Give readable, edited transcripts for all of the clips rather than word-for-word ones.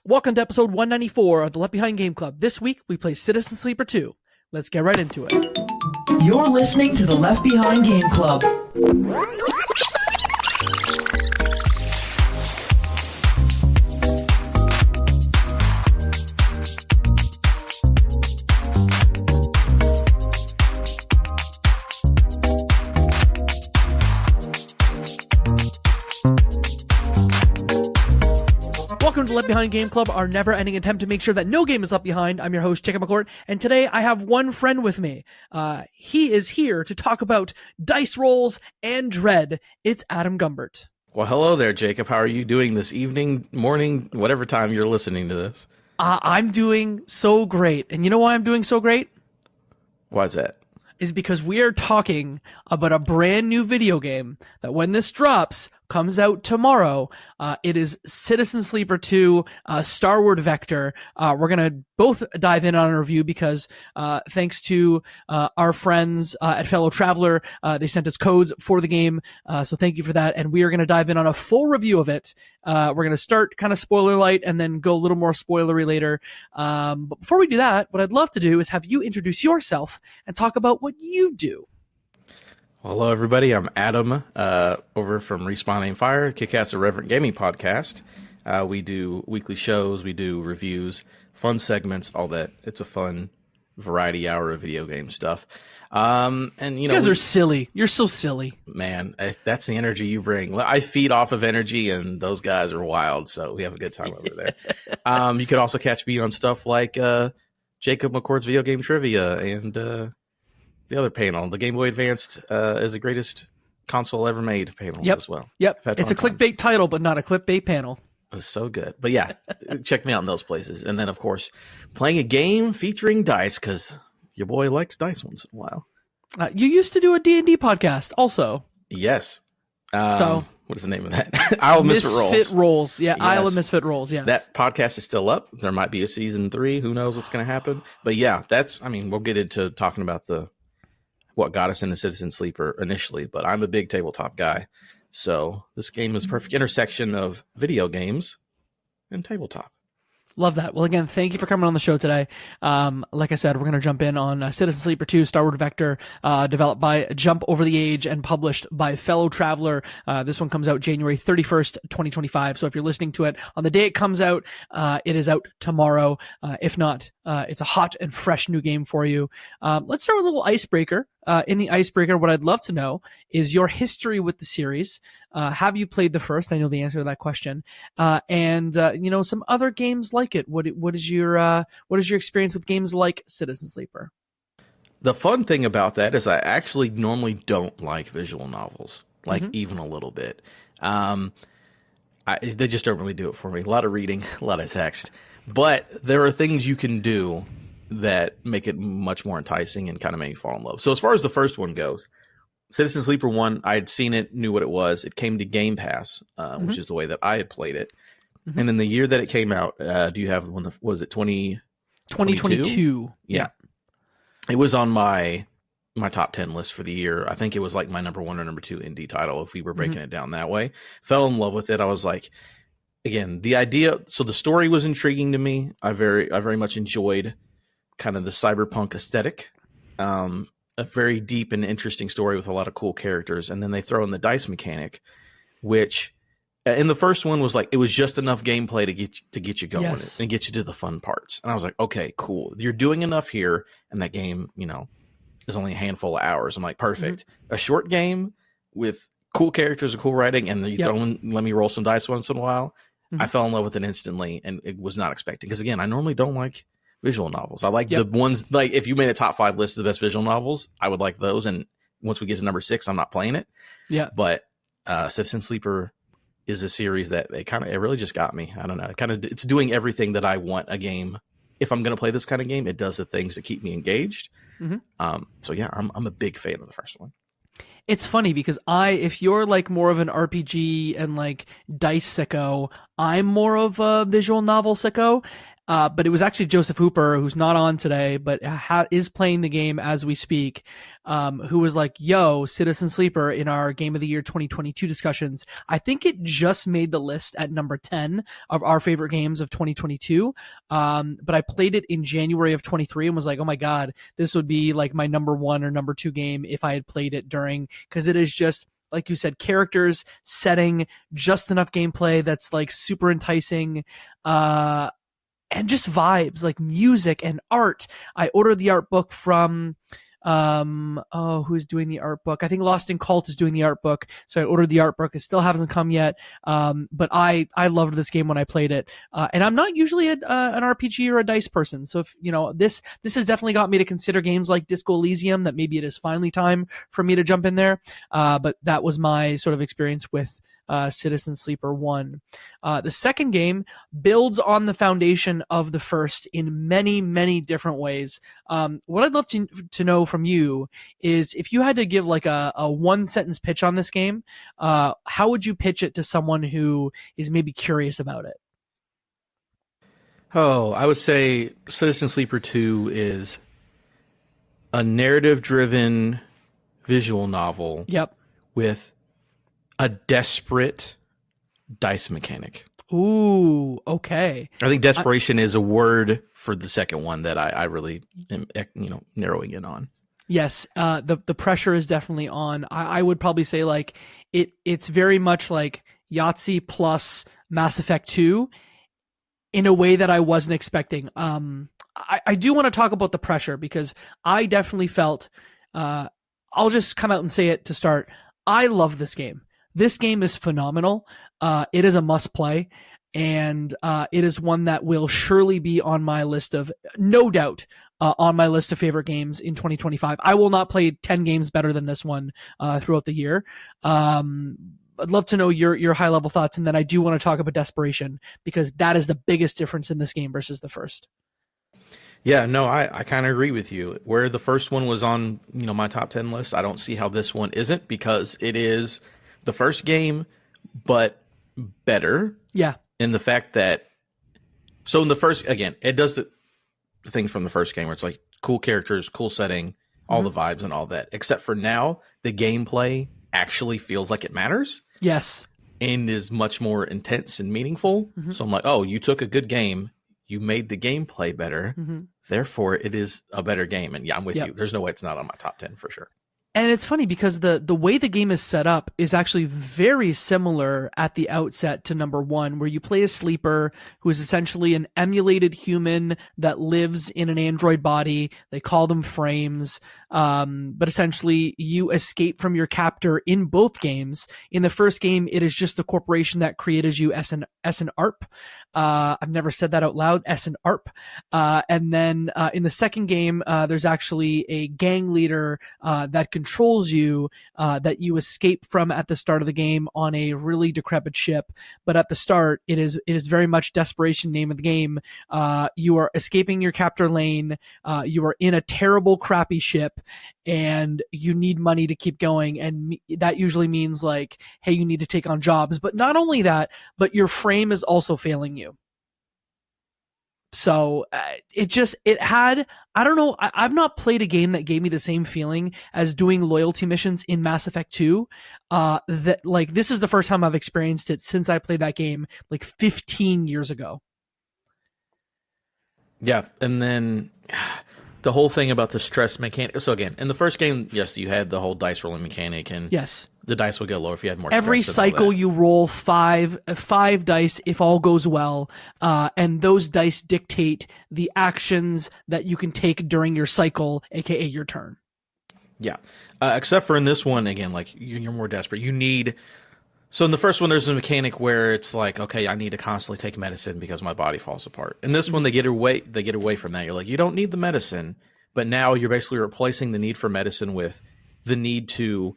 Welcome to episode 194 of the Left Behind Game Club. This week, we play Citizen Sleeper 2. Let's get right into it. You're listening to the Left Behind Game Club. Welcome to the Left Behind Game Club, our never-ending attempt to make sure that no game is left behind. I'm your host, Jacob McCourt, and today I have one friend with me. He is here to talk about dice rolls and dread. It's Adam Gumbert. Well, hello there, Jacob. How are you doing this evening, morning, whatever time you're listening to this? I'm doing so great. And you know why I'm doing so great? Why is that? Is because we are talking about a brand new video game that when this drops, comes out tomorrow. It is Citizen Sleeper 2, Starward Vector. We're going to both dive in on a review because thanks to our friends at Fellow Traveler, they sent us codes for the game. So thank you for that. And we are going to dive in on a full review of it. We're going to start kind of spoiler light and then go a little more spoilery later. But before we do that, what I'd love to do is have you introduce yourself and talk about what you do. Well, hello, everybody. I'm Adam, over from Respawn Aim Fire, Kick-Ass Irreverent Gaming Podcast. We do weekly shows, we do reviews, fun segments, all that. It's a fun variety hour of video game stuff. And you know, guys are silly. You're so silly. Man, that's the energy you bring. I feed off of energy, and those guys are wild, so we have a good time over there. You could also catch me on stuff like Jacob McCourt's Video Game Trivia and the other panel, the Game Boy Advanced is the greatest console ever made panel as well. Yep, it's a clickbait title, but not a clickbait panel. It was so good. But yeah, check me out in those places. And then, of course, playing a game featuring dice, because your boy likes dice once in a while. You used to do a D&D podcast also. Yes. So what is the name of that? Isle of Misfit Rolls. Yeah, yes. Isle of Misfit Rolls, yes. That podcast is still up. There might be a season 3. Who knows what's going to happen? But yeah, we'll get into talking about what got us into Citizen Sleeper initially, but I'm a big tabletop guy. So this game is a perfect intersection of video games and tabletop. Love that. Well, again, thank you for coming on the show today. Like I said, we're going to jump in on Citizen Sleeper 2, Starward Vector, developed by Jump Over the Age and published by Fellow Traveler. This one comes out January 31st, 2025. So if you're listening to it on the day it comes out, it is out tomorrow. If not, it's a hot and fresh new game for you. Let's start with a little icebreaker. In the icebreaker, what I'd love to know is your history with the series. Have you played the first? I know the answer to that question. And some other games like it. What is your experience with games like Citizen Sleeper? The fun thing about that is I actually normally don't like visual novels, even a little bit. They just don't really do it for me. A lot of reading, a lot of text. But there are things you can do that make it much more enticing and kind of make me fall in love. So as far as the first one goes, Citizen Sleeper 1, I had seen it, knew what it was. It came to Game Pass, which is the way that I had played it. Mm-hmm. And in the year that it came out, do you have one? Was it 2022? Yeah. It was on my top 10 list for the year. I think it was like my number 1 or number 2 indie title if we were breaking it down that way. Fell in love with it. I was like, again, the idea. So the story was intriguing to me. I very much enjoyed kind of the cyberpunk aesthetic, a very deep and interesting story with a lot of cool characters. And then they throw in the dice mechanic, which in the first one was like, it was just enough gameplay to get you going and get you to the fun parts. And I was like, okay, cool. You're doing enough here. And that game, is only a handful of hours. I'm like, perfect. Mm-hmm. A short game with cool characters and cool writing. And let me roll some dice once in a while. Mm-hmm. I fell in love with it instantly and it was not expecting. Because again, I normally don't like visual novels. I like the ones, like if you made a top 5 list of the best visual novels, I would like those. And once we get to number 6, I'm not playing it. Yeah. But Citizen Sleeper is a series that it really just got me. I don't know. It's doing everything that I want a game. If I'm going to play this kind of game, it does the things that keep me engaged. Mm-hmm. So yeah, I'm a big fan of the first one. It's funny because if you're like more of an RPG and like dice sicko, I'm more of a visual novel sicko. But it was actually Joseph Hooper, who's not on today, but is playing the game as we speak, who was like, yo, Citizen Sleeper in our Game of the Year 2022 discussions. I think it just made the list at number 10 of our favorite games of 2022. But I played it in January of 23 and was like, oh my God, this would be like my number 1 or number 2 game if I had played it during, because it is just, like you said, characters, setting, just enough gameplay that's like super enticing, and just vibes, like music and art. I ordered the art book from, who's doing the art book? I think Lost in Cult is doing the art book. So I ordered the art book. It still hasn't come yet. But I loved this game when I played it. And I'm not usually an RPG or a dice person. So if, this has definitely got me to consider games like Disco Elysium, that maybe it is finally time for me to jump in there. But that was my sort of experience with Citizen Sleeper 1. The second game builds on the foundation of the first in many, many different ways. What I'd love to know from you is if you had to give like a one sentence pitch on this game, how would you pitch it to someone who is maybe curious about it? Oh, I would say Citizen Sleeper 2 is a narrative-driven visual novel. Yep. With a desperate dice mechanic. Ooh, okay. I think desperation is a word for the second one that I really am, narrowing in on. Yes, the pressure is definitely on. I would probably say like it's very much like Yahtzee plus Mass Effect 2 in a way that I wasn't expecting. I do want to talk about the pressure because I definitely felt, I'll just come out and say it to start. I love this game. This game is phenomenal. It is a must play, and it is one that will surely be on my list of, no doubt, on my list of favorite games in 2025. I will not play 10 games better than this one throughout the year. I'd love to know your high level thoughts, and then I do want to talk about Desperation because that is the biggest difference in this game versus the first. Yeah, no, I kind of agree with you. Where the first one was on, my top 10 list, I don't see how this one isn't, because it is the first game, but better. Yeah. In the fact that, so in the first, again, it does the things from the first game where it's like cool characters, cool setting, all the vibes and all that. Except for now, the gameplay actually feels like it matters. Yes. And is much more intense and meaningful. So I'm like, oh, you took a good game, you made the gameplay better, therefore it is a better game. And yeah, I'm with you. There's no way it's not on my top 10 for sure. And it's funny because the way the game is set up is actually very similar at the outset to number 1, where you play a sleeper who is essentially an emulated human that lives in an android body. They call them frames. But essentially you escape from your captor in both games. In the first game, it is just the corporation that created you as an ARP. I've never said that out loud, as an ARP. And then in the second game, there's actually a gang leader that controls you, that you escape from at the start of the game on a really decrepit ship. But at the start, it is very much Desperation, name of the game. You are escaping your captor lane. You are in a terrible, crappy ship, and you need money to keep going. And that usually means like, hey, you need to take on jobs. But not only that, but your frame is also failing you. So I don't know. I've not played a game that gave me the same feeling as doing loyalty missions in Mass Effect 2. That like, this is the first time I've experienced it since I played that game like 15 years ago. Yeah. And then the whole thing about the stress mechanic. So again, in the first game, yes, you had the whole dice rolling mechanic, and yes, the dice would get lower if you had more. Every cycle you roll five dice if all goes well, and those dice dictate the actions that you can take during your cycle, aka your turn. Yeah, except for in this one, again, like you're more desperate. You need. So in the first one, there's a mechanic where it's like, okay, I need to constantly take medicine because my body falls apart. In this one, they get away from that. You're like, you don't need the medicine, but now you're basically replacing the need for medicine with the need to,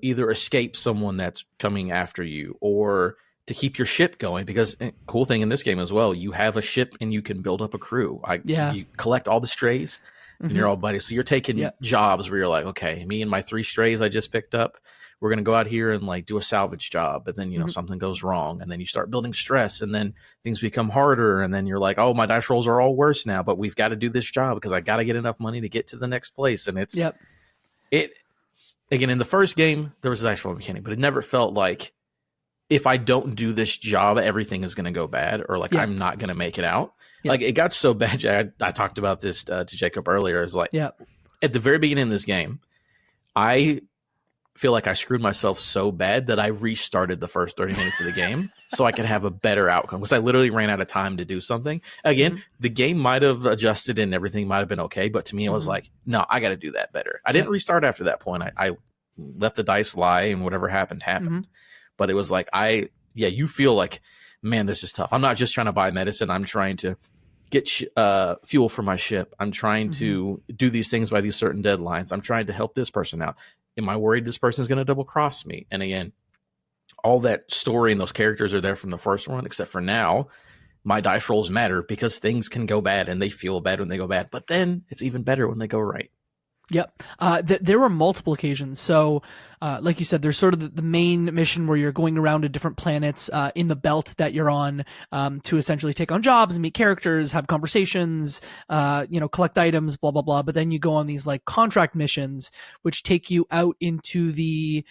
either escape someone that's coming after you or to keep your ship going. Because cool thing in this game as well, you have a ship and you can build up a crew. You collect all the strays and you're all buddies. So you're taking jobs where you're like, okay, me and my 3 strays I just picked up, we're going to go out here and like do a salvage job. But then, something goes wrong, and then you start building stress, and then things become harder. And then you're like, oh, my dice rolls are all worse now, but we've got to do this job because I got to get enough money to get to the next place. And it's, again, in the first game, there was a dice roll mechanic, but it never felt like if I don't do this job, everything is going to go bad, or like I'm not going to make it out. Like it got so bad. I talked about this to Jacob earlier. Is like at the very beginning of this game, I feel like I screwed myself so bad that I restarted the first 30 minutes of the game so I could have a better outcome, because I literally ran out of time to do something. Again, the game might have adjusted and everything might have been okay, but to me it was like, no, I got to do that better. I didn't restart after that point. I let the dice lie, and whatever happened. But it was like, you feel like, man, this is tough. I'm not just trying to buy medicine. I'm trying to get fuel for my ship. I'm trying to do these things by these certain deadlines. I'm trying to help this person out. Am I worried this person is going to double cross me? And again, all that story and those characters are there from the first one, except for now, my dice rolls matter because things can go bad and they feel bad when they go bad. But then it's even better when they go right. Yep. There were multiple occasions. So, like you said, there's sort of the main mission where you're going around to different planets, in the belt that you're on, to essentially take on jobs and meet characters, have conversations, collect items, blah, blah, blah. But then you go on these like contract missions, which take you out into the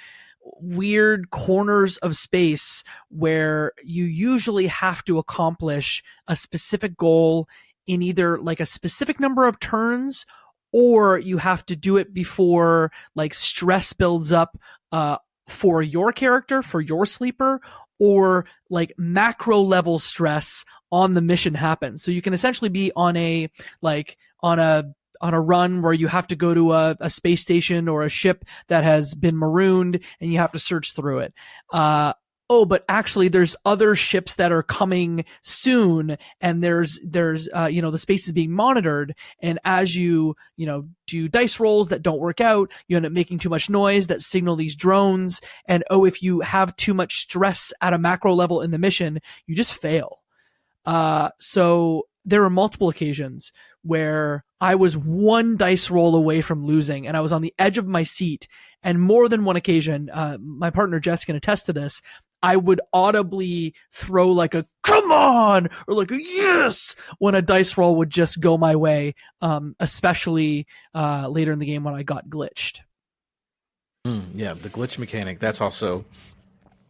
weird corners of space where you usually have to accomplish a specific goal in either like a specific number of turns, or you have to do it before like stress builds up for your character, for your sleeper, or like macro level stress on the mission happens. So you can essentially be on a run where you have to go to a space station or a ship that has been marooned, and you have to search through it. But actually there's other ships that are coming soon, and there's the space is being monitored. And as you do dice rolls that don't work out, you end up making too much noise that signal these drones. And if you have too much stress at a macro level in the mission, you just fail. So there were multiple occasions where I was one dice roll away from losing, and I was on the edge of my seat. And more than one occasion, my partner Jess can attest to this, I would audibly throw like a "come on" or like a "yes" when a dice roll would just go my way, especially later in the game when I got glitched. The glitch mechanic. That's also,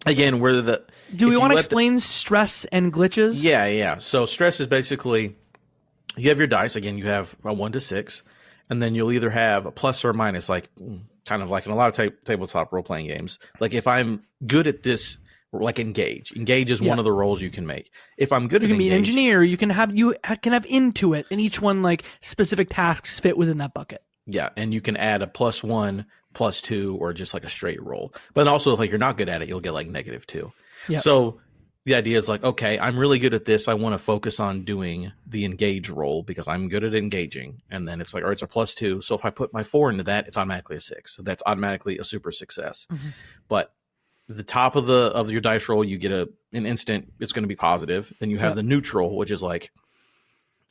again, where the... Do we want to explain stress and glitches? Yeah. So stress is basically, you have your dice. Again, you have a 1 to 6, and then you'll either have a plus or a minus, like kind of like in a lot of tabletop role-playing games. Like if I'm good at this, like engage is one of the roles you can make. If I'm good at engage, you can be an engineer, you can have Intuit, and each one like specific tasks fit within that bucket. Yeah, and you can add a +1, +2, or just like a straight roll. But also, if like you're not good at it, you'll get like -2. Yeah. So the idea is like, okay, I'm really good at this. I want to focus on doing the engage roll because I'm good at engaging. And then it's like, all right, it's a +2. So if I put my 4 into that, it's automatically a 6. So that's automatically a super success. But the top of your dice roll, you get an instant, it's going to be positive. Then you have the neutral, which is like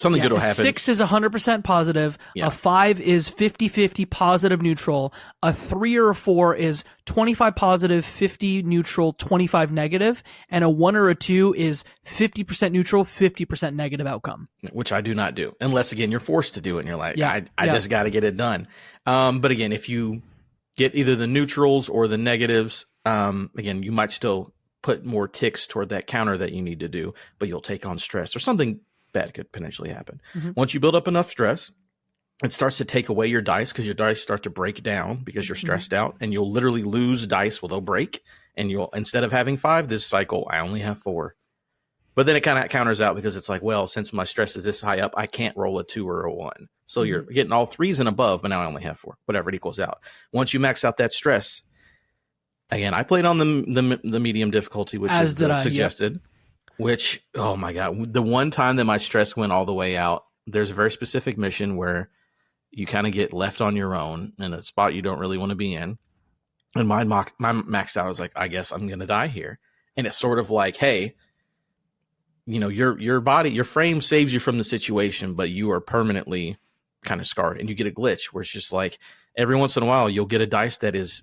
something good will happen. 6 is 100% positive. Yeah. A 5 is 50-50 positive neutral. A 3 or a 4 is 25 positive, 50 neutral, 25 negative. And a 1 or a 2 is 50% neutral, 50% negative outcome. Which I do not do. Unless, again, you're forced to do it and you're like, I just got to get it done. But again, if you get either the neutrals or the negatives, again, you might still put more ticks toward that counter that you need to do, but you'll take on stress or something bad could potentially happen. Once you build up enough stress, it starts to take away your dice because your dice start to break down because you're stressed out, and you'll literally lose dice. Well, they'll break, and you'll, instead of having 5 this cycle, I only have 4. But then it kind of counters out because it's like, well, since my stress is this high up, I can't roll a 2 or a 1. So you're getting all 3s and above, but now I only have 4. Whatever, it equals out. Once you max out that stress, again, I played on the medium difficulty, which is suggested. Yep. Which, oh my God, the one time that my stress went all the way out, there's a very specific mission where you kind of get left on your own in a spot you don't really want to be in. And my maxed out, I was like, I guess I'm going to die here. And it's sort of like, hey, your body, your frame saves you from the situation, but you are permanently kind of scarred. And you get a glitch where it's just like, every once in a while, you'll get a dice that is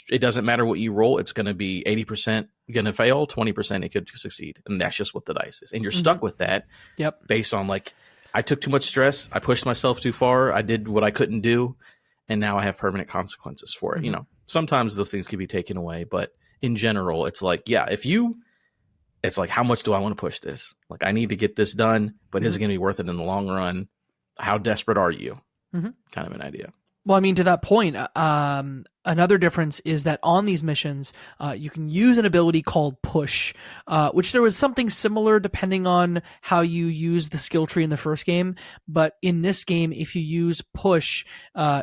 it doesn't matter what you roll. It's going to be 80% going to fail, 20% it could succeed. And that's just what the dice is. And you're stuck with that. Yep. Based on like, I took too much stress. I pushed myself too far. I did what I couldn't do. And now I have permanent consequences for it. You know, sometimes those things can be taken away, but in general, it's like, yeah, it's like, how much do I want to push this? Like, I need to get this done, but is it going to be worth it in the long run? How desperate are you? Kind of an idea. Well, I mean, to that point, another difference is that on these missions, you can use an ability called Push, which there was something similar depending on how you use the skill tree in the first game. But in this game, if you use Push,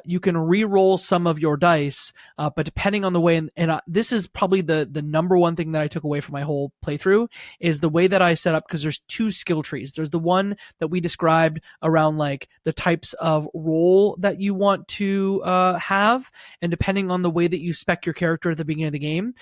you can re-roll some of your dice, but depending on the way, and this is probably the number one thing that I took away from my whole playthrough, is the way that I set up, because there's two skill trees. There's the one that we described around like the types of roll that you want to have, and depending on the way that you spec your character at the beginning of the game,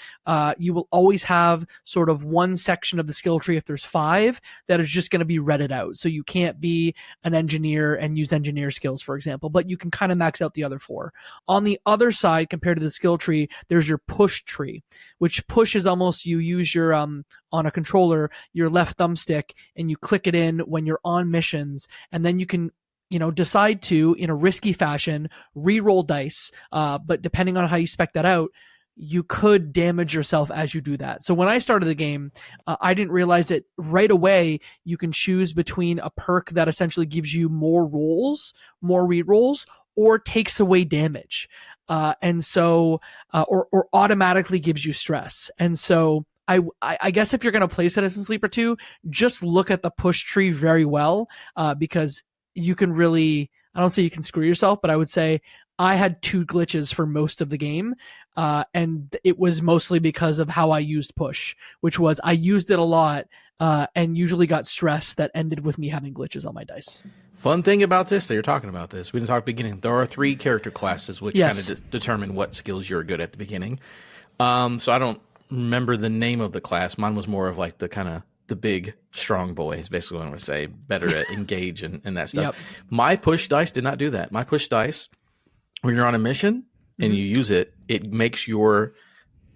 you will always have sort of one section of the skill tree, if there's 5, that is just going to be redded out. So you can't be an engineer and use engineer skills, for example, but you can kind of max out the other 4. On the other side, compared to the skill tree, there's your push tree, which push is almost, you use your on a controller, your left thumbstick, and you click it in when you're on missions, and then you can decide to, in a risky fashion, re-roll dice. But depending on how you spec that out, you could damage yourself as you do that. So when I started the game, I didn't realize that right away you can choose between a perk that essentially gives you more rolls, more re-rolls, or takes away damage. And so, or automatically gives you stress. And so, I guess if you're going to play Citizen Sleeper 2, just look at the push tree very well, because you can really, I don't say you can screw yourself, but I would say I had 2 glitches for most of the game. And it was mostly because of how I used push, which was I used it a lot, and usually got stress that ended with me having glitches on my dice. Fun thing about this, that you're talking about this, we didn't talk at the beginning. There are 3 character classes, which kind of determine what skills you're good at the beginning. So I don't remember the name of the class. Mine was more of like the kind of the big strong boy is basically what I would say, better at engage and that stuff. My push dice did not do that. My push dice, when you're on a mission and you use it, it makes your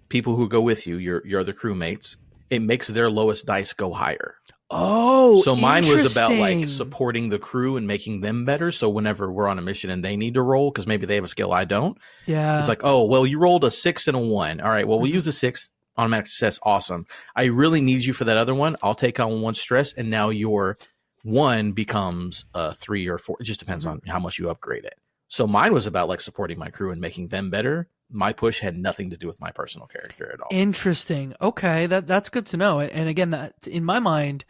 people who go with you, your other crewmates, it makes their lowest dice go higher. Oh, so mine was about like supporting the crew and making them better. So whenever we're on a mission and they need to roll, because maybe they have a skill I don't, it's like, oh, well, you rolled a 6 and a 1. All right, well, we'll use the 6. Automatic success, awesome. I really need you for that other one. I'll take on 1 stress, and now your 1 becomes a 3 or 4. It just depends on how much you upgrade it. So mine was about like supporting my crew and making them better. My push had nothing to do with my personal character at all. Interesting. Okay, that's good to know. And again, that in my mind,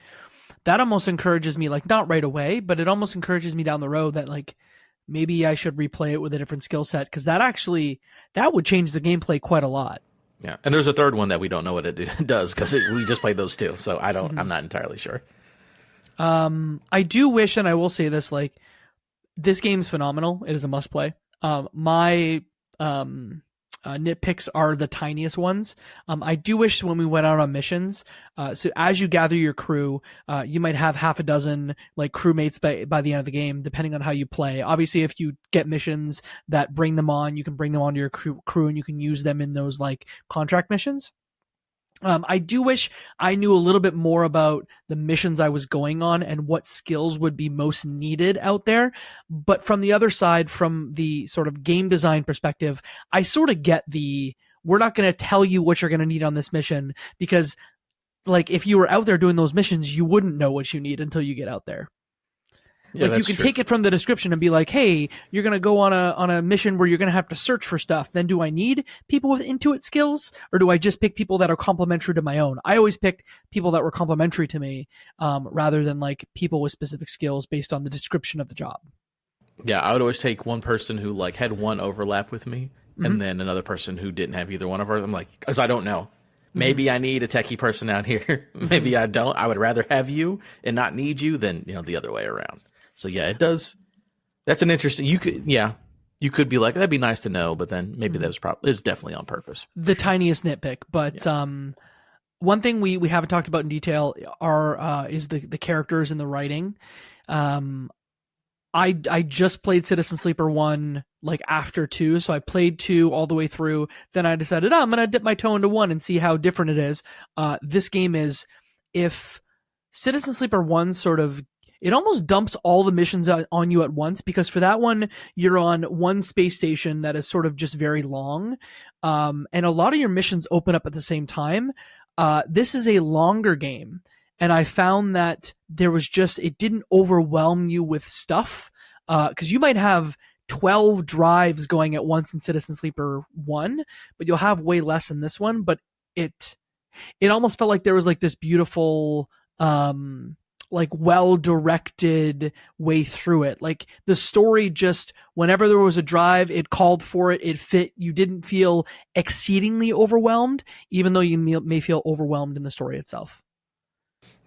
that almost encourages me, like not right away, but it almost encourages me down the road that like maybe I should replay it with a different skill set, because that would change the gameplay quite a lot. Yeah, and there's a third one that we don't know what it does, because we just played those 2, so I'm not entirely sure. I do wish, and I will say this, like, this game's phenomenal. It is a must play. My nitpicks are the tiniest ones. I do wish when we went out on missions, so as you gather your crew, you might have half a dozen like crewmates by the end of the game, depending on how you play. Obviously, if you get missions that bring them on, you can bring them onto your crew and you can use them in those like contract missions. I do wish I knew a little bit more about the missions I was going on and what skills would be most needed out there. But from the other side, from the sort of game design perspective, I sort of get we're not going to tell you what you're going to need on this mission, because like if you were out there doing those missions, you wouldn't know what you need until you get out there. Yeah, like you can take it from the description and be like, hey, you're going to go on a mission where you're going to have to search for stuff. Then do I need people with Intuit skills, or do I just pick people that are complementary to my own? I always picked people that were complementary to me, rather than like people with specific skills based on the description of the job. Yeah, I would always take one person who like had one overlap with me, and then another person who didn't have either one of ours. I'm like, because I don't know. Maybe I need a techie person out here. Maybe I don't. I would rather have you and not need you than the other way around. So yeah, it does. That's an interesting. You could be like, that'd be nice to know, but then maybe that was it's definitely on purpose. The tiniest nitpick, but one thing we haven't talked about in detail is the characters and the writing. I just played Citizen Sleeper 1 like after 2. So I played 2 all the way through. Then I decided, I'm going to dip my toe into 1 and see how different it is. This game is, if Citizen Sleeper 1 sort of, it almost dumps all the missions on you at once, because for that one, you're on one space station that is sort of just very long. And a lot of your missions open up at the same time. This is a longer game. And I found that there was just, it didn't overwhelm you with stuff. Cause you might have 12 drives going at once in Citizen Sleeper 1, but you'll have way less in this one. But it almost felt like there was like this beautiful, like well-directed way through it. Like the story just, whenever there was a drive, it called for it, it fit. You didn't feel exceedingly overwhelmed, even though you may feel overwhelmed in the story itself.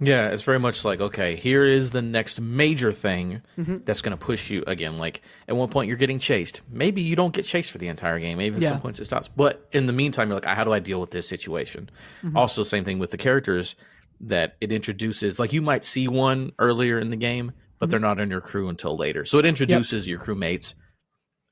Yeah, it's very much like, okay, here is the next major thing that's going to push you again. Like, at one point, you're getting chased. Maybe you don't get chased for the entire game. Maybe at some points it stops. But in the meantime, you're like, how do I deal with this situation? Also, same thing with the characters that it introduces. Like, you might see one earlier in the game, but they're not in your crew until later. So it introduces your crewmates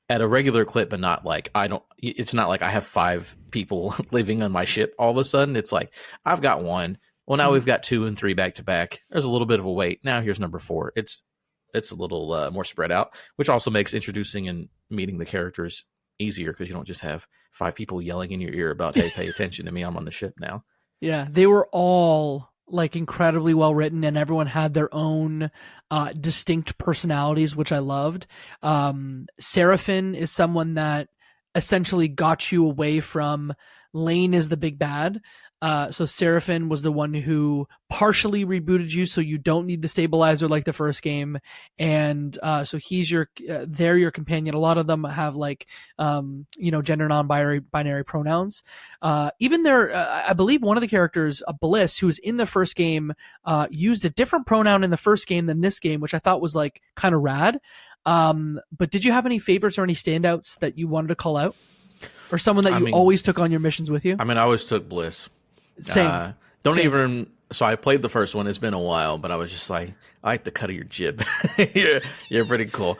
at a regular clip, but not like, it's not like I have 5 people living on my ship all of a sudden. It's like, I've got 1. Well, now we've got 2 and 3 back to back. There's a little bit of a wait. Now here's number 4. It's a little more spread out, which also makes introducing and meeting the characters easier, because you don't just have 5 people yelling in your ear about, hey, pay attention to me, I'm on the ship now. Yeah, they were all like incredibly well written, and everyone had their own distinct personalities, which I loved. Seraphin is someone that essentially got you away from Lane is the big bad. So Seraphin was the one who partially rebooted you, so you don't need the stabilizer like the first game. And so he's they're your companion. A lot of them have like, gender non-binary pronouns. Even I believe one of the characters, Bliss, who was in the first game, used a different pronoun in the first game than this game, which I thought was like kind of rad. But did you have any favorites or any standouts that you wanted to call out? Or someone that you always took on your missions with you? I mean, I always took Bliss. Same. So I played the first one. It's been a while, but I was just like, I like the cut of your jib. you're pretty cool.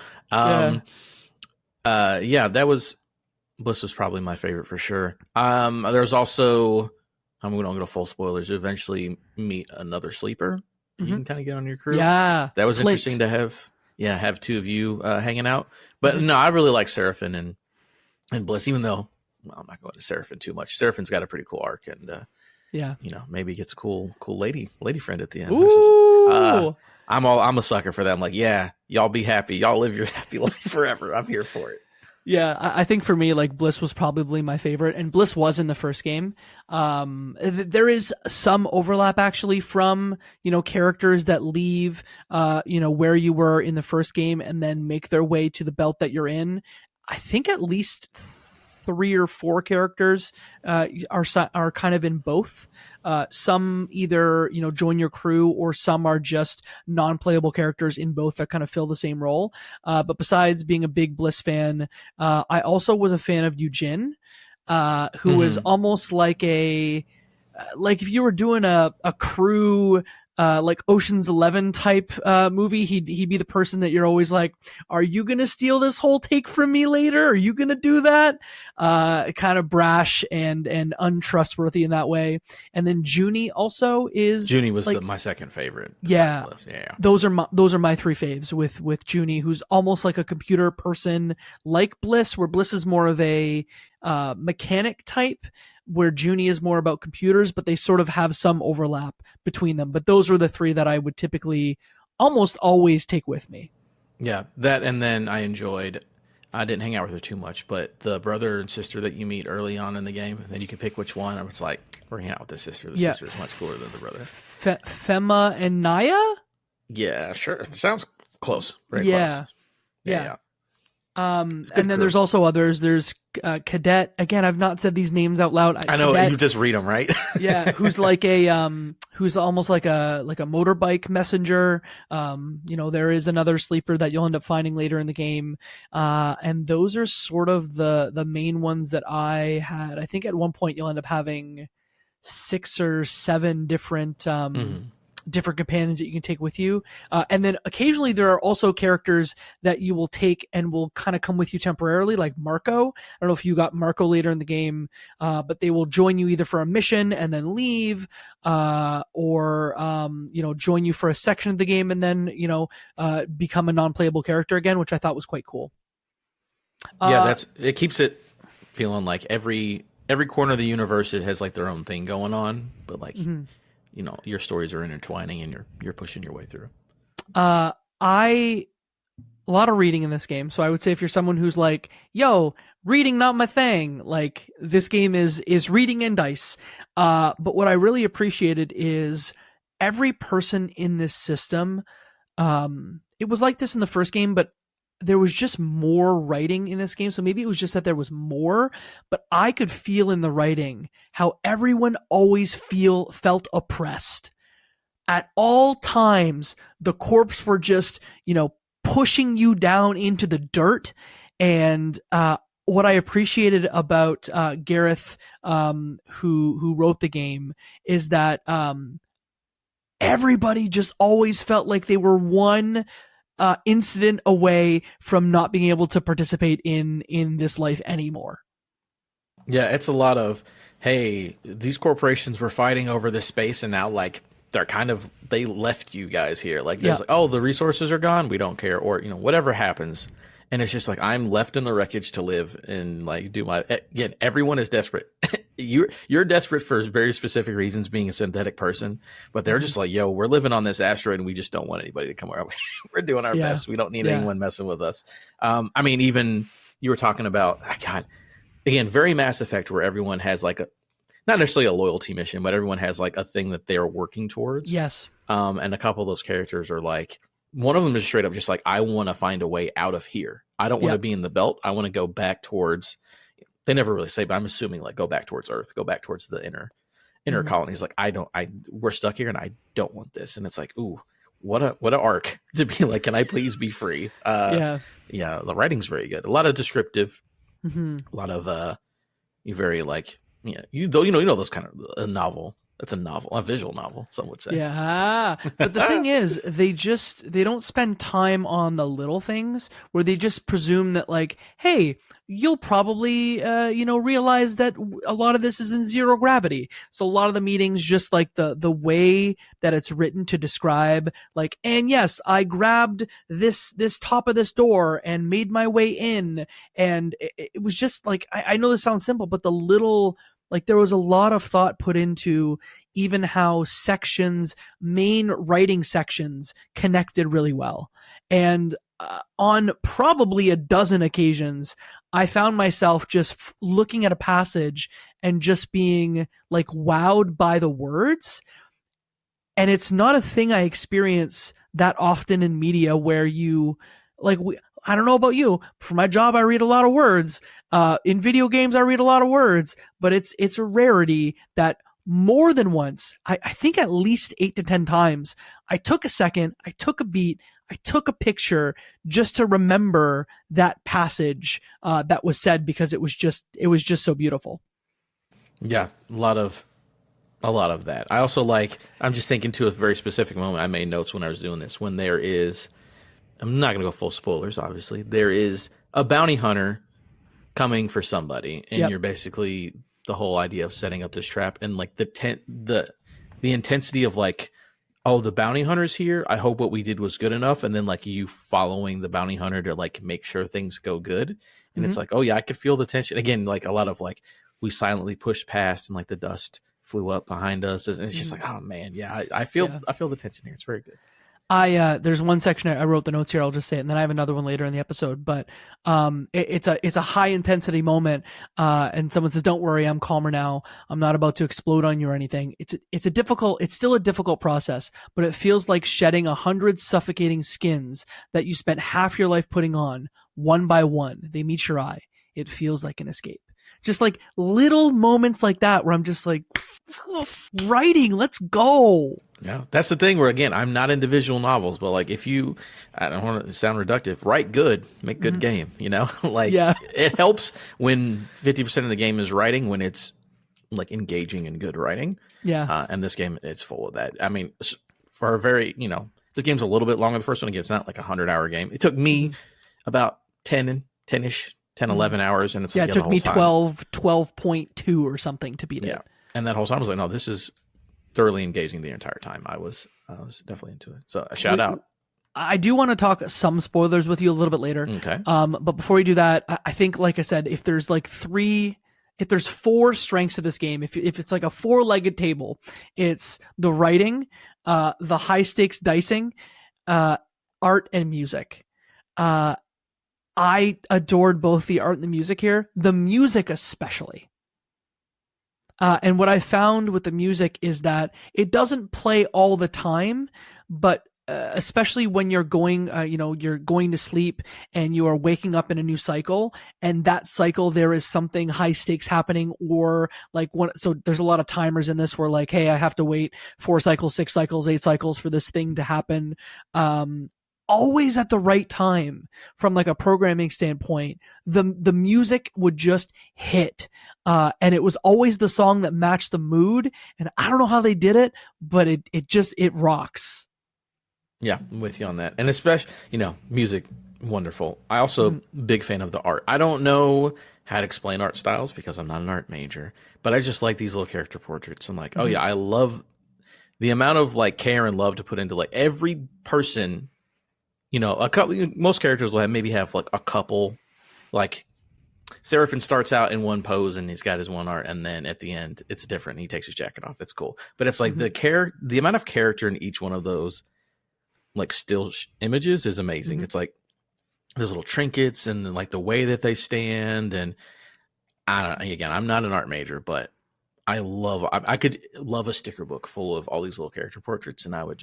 Bliss was probably my favorite for sure. There's also, we don't go to full spoilers. You eventually meet another sleeper. You can kind of get on your crew. Yeah, that was Flint. Interesting to have 2 of you hanging out. But no, I really like Seraphin and Bliss, even though, well, I'm not going to Seraphin too much. Seraphin's got a pretty cool arc, and maybe gets a cool lady friend at the end. Ooh. I'm a sucker for that. I'm like, yeah, y'all be happy, y'all live your happy life forever. I'm here for it. Yeah, I think for me, like, Bliss was probably my favorite, and Bliss was in the first game. There is some overlap actually from, characters that leave, where you were in the first game and then make their way to the belt that you're in. I think at least 3 or 4 characters are kind of in both. Some either join your crew, or some are just non-playable characters in both that kind of fill the same role. But besides being a big Bliss fan, I also was a fan of Yu-Jin, who was almost like like if you were doing a crew. Like Ocean's 11 type movie, he'd be the person that you're always like, are you gonna steal this whole take from me later? Are you gonna do that? Kind of brash and untrustworthy in that way. And then Junie also is. Junie was my second favorite. Yeah, those are my 3 faves with Junie, who's almost like a computer person, like Bliss, where Bliss is more of a mechanic type, where Junie is more about computers, but they sort of have some overlap between them. But those were the 3 that I would typically almost always take with me. Yeah, that, and then I didn't hang out with her too much, but the brother and sister that you meet early on in the game, and then you can pick which one. I was like, we're hanging out with the sister. The sister is much cooler than the brother. Fema and Naya? Yeah, sure. It sounds close. Very close. Yeah. And then there's also others. There's Cadet. Again, I've not said these names out loud. I know, Cadet, you just read them, right? Yeah, who's like who's almost like a motorbike messenger. There is another sleeper that you'll end up finding later in the game. And those are sort of the main ones that I had. I think at one point you'll end up having 6 or 7 different different companions that you can take with you. And then occasionally there are also characters that you will take and will kind of come with you temporarily, like Marco. I don't know if you got Marco later in the game, but they will join you either for a mission and then leave, or join you for a section of the game and then, become a non-playable character again, which I thought was quite cool. It keeps it feeling like every corner of the universe, it has like their own thing going on, but like, your stories are intertwining and you're pushing your way through. A lot of reading in this game. So I would say if you're someone who's like, yo, reading not my thing, like this game is reading and dice. But what I really appreciated is every person in this system. It was like this in the first game, but there was just more writing in this game. So maybe it was just that there was more, but I could feel in the writing how everyone always felt oppressed. At all times, the corps were just, pushing you down into the dirt. And what I appreciated about Gareth, who wrote the game, is that everybody just always felt like they were one incident away from not being able to participate in this life anymore. Yeah, it's a lot of, hey, these corporations were fighting over this space and now like they left you guys here. Like there's like, oh, the resources are gone, we don't care, or whatever happens. And it's just like, I'm left in the wreckage to live and like do my, again, everyone is desperate. You're desperate for very specific reasons, being a synthetic person, but they're just like, yo, we're living on this asteroid and we just don't want anybody to come around. We're doing our best. We don't need anyone messing with us. Even you were talking about, God, again, very Mass Effect, where everyone has like not necessarily a loyalty mission, but everyone has like a thing that they're working towards. Yes. And a couple of those characters are like, one of them is straight up just like, I want to find a way out of here. I don't want to be in the belt. I want to go back towards, they never really say, but I'm assuming like go back towards Earth, go back towards the inner colonies. Like, we're stuck here and I don't want this. And it's like, ooh, what a arc to be like, can I please be free? The writing's very good. A lot of descriptive, a lot of, you very like, those kind of a novel. That's a visual novel, some would say. Yeah. But the thing is, they don't spend time on the little things where they just presume that like, hey, you'll probably, realize that a lot of this is in zero gravity. So a lot of the meetings, just like the way that it's written to describe like, and yes, I grabbed this top of this door and made my way in. And it was just like, I know this sounds simple, but the little, like there was a lot of thought put into even how main writing sections connected really well. And on probably a dozen occasions, I found myself just looking at a passage and just being like wowed by the words. And it's not a thing I experience that often in media where you like, I don't know about you. For my job, I read a lot of words. In video games, I read a lot of words, but it's a rarity that more than once, I think at least 8 to 10 times, I took a second, I took a beat, I took a picture just to remember that passage that was said, because it was just so beautiful. Yeah, a lot of that. I also I'm just thinking to a very specific moment. I made notes when I was doing this, when there is, I'm not going to go full spoilers, obviously. There is a bounty hunter coming for somebody, and you're basically the whole idea of setting up this trap, and like the intensity of like, oh, the bounty hunter's here. I hope what we did was good enough, and then like you following the bounty hunter to like make sure things go good, and it's like, oh yeah, I could feel the tension again. Like a lot of like we silently pushed past, and like the dust flew up behind us, and it's just like, oh man, yeah, I feel the tension here. It's very good. There's one section I wrote the notes here. I'll just say it, and then I have another one later in the episode. But it's a high intensity moment. And someone says, "Don't worry, I'm calmer now. I'm not about to explode on you or anything." It's still a difficult process, but it feels like shedding 100 suffocating skins that you spent half your life putting on, one by one. They meet your eye. It feels like an escape. Just like little moments like that where I'm just like, writing, let's go. Yeah, that's the thing where, again, I'm not into visual novels, but like if you, I don't want to sound reductive, write good, make good game, it helps when 50% of the game is writing, when it's like engaging and good writing. Yeah. And this game, it's full of that. I mean, for a very, the game's a little bit longer than the first one. Again, it's not like a 100-hour game. It took me about 10-ish, 10, 11 hours. And it's it took me 12.2 or something to beat it. Yeah. And that whole time I was like, no, this is thoroughly engaging the entire time. I was definitely into it. So a shout out. I do want to talk some spoilers with you a little bit later. Okay. But before we do that, I think, like I said, if there's four strengths to this game, if it's like a 4-legged table, it's the writing, the high stakes dicing, art and music. I adored both the art and the music here, the music especially. And what I found with the music is that it doesn't play all the time, but especially when you're going, you're going to sleep and you are waking up in a new cycle, and that cycle there is something high stakes happening, or like so there's a lot of timers in this where like, hey, I have to wait 4 cycles, 6 cycles, 8 cycles for this thing to happen. Always at the right time from like a programming standpoint, the music would just hit. And it was always the song that matched the mood. And I don't know how they did it, but it rocks. Yeah, I'm with you on that. And especially, music, wonderful. I also big fan of the art. I don't know how to explain art styles because I'm not an art major, but I just like these little character portraits. I'm like, oh yeah, I love the amount of like care and love to put into like every person. A couple. Most characters will have like a couple. Like Seraphin starts out in one pose and he's got his one art, and then at the end it's different. He takes his jacket off. It's cool, but it's like the amount of character in each one of those like still images is amazing. It's like those little trinkets and then like the way that they stand, and I'm not an art major, but I could love a sticker book full of all these little character portraits, and I'd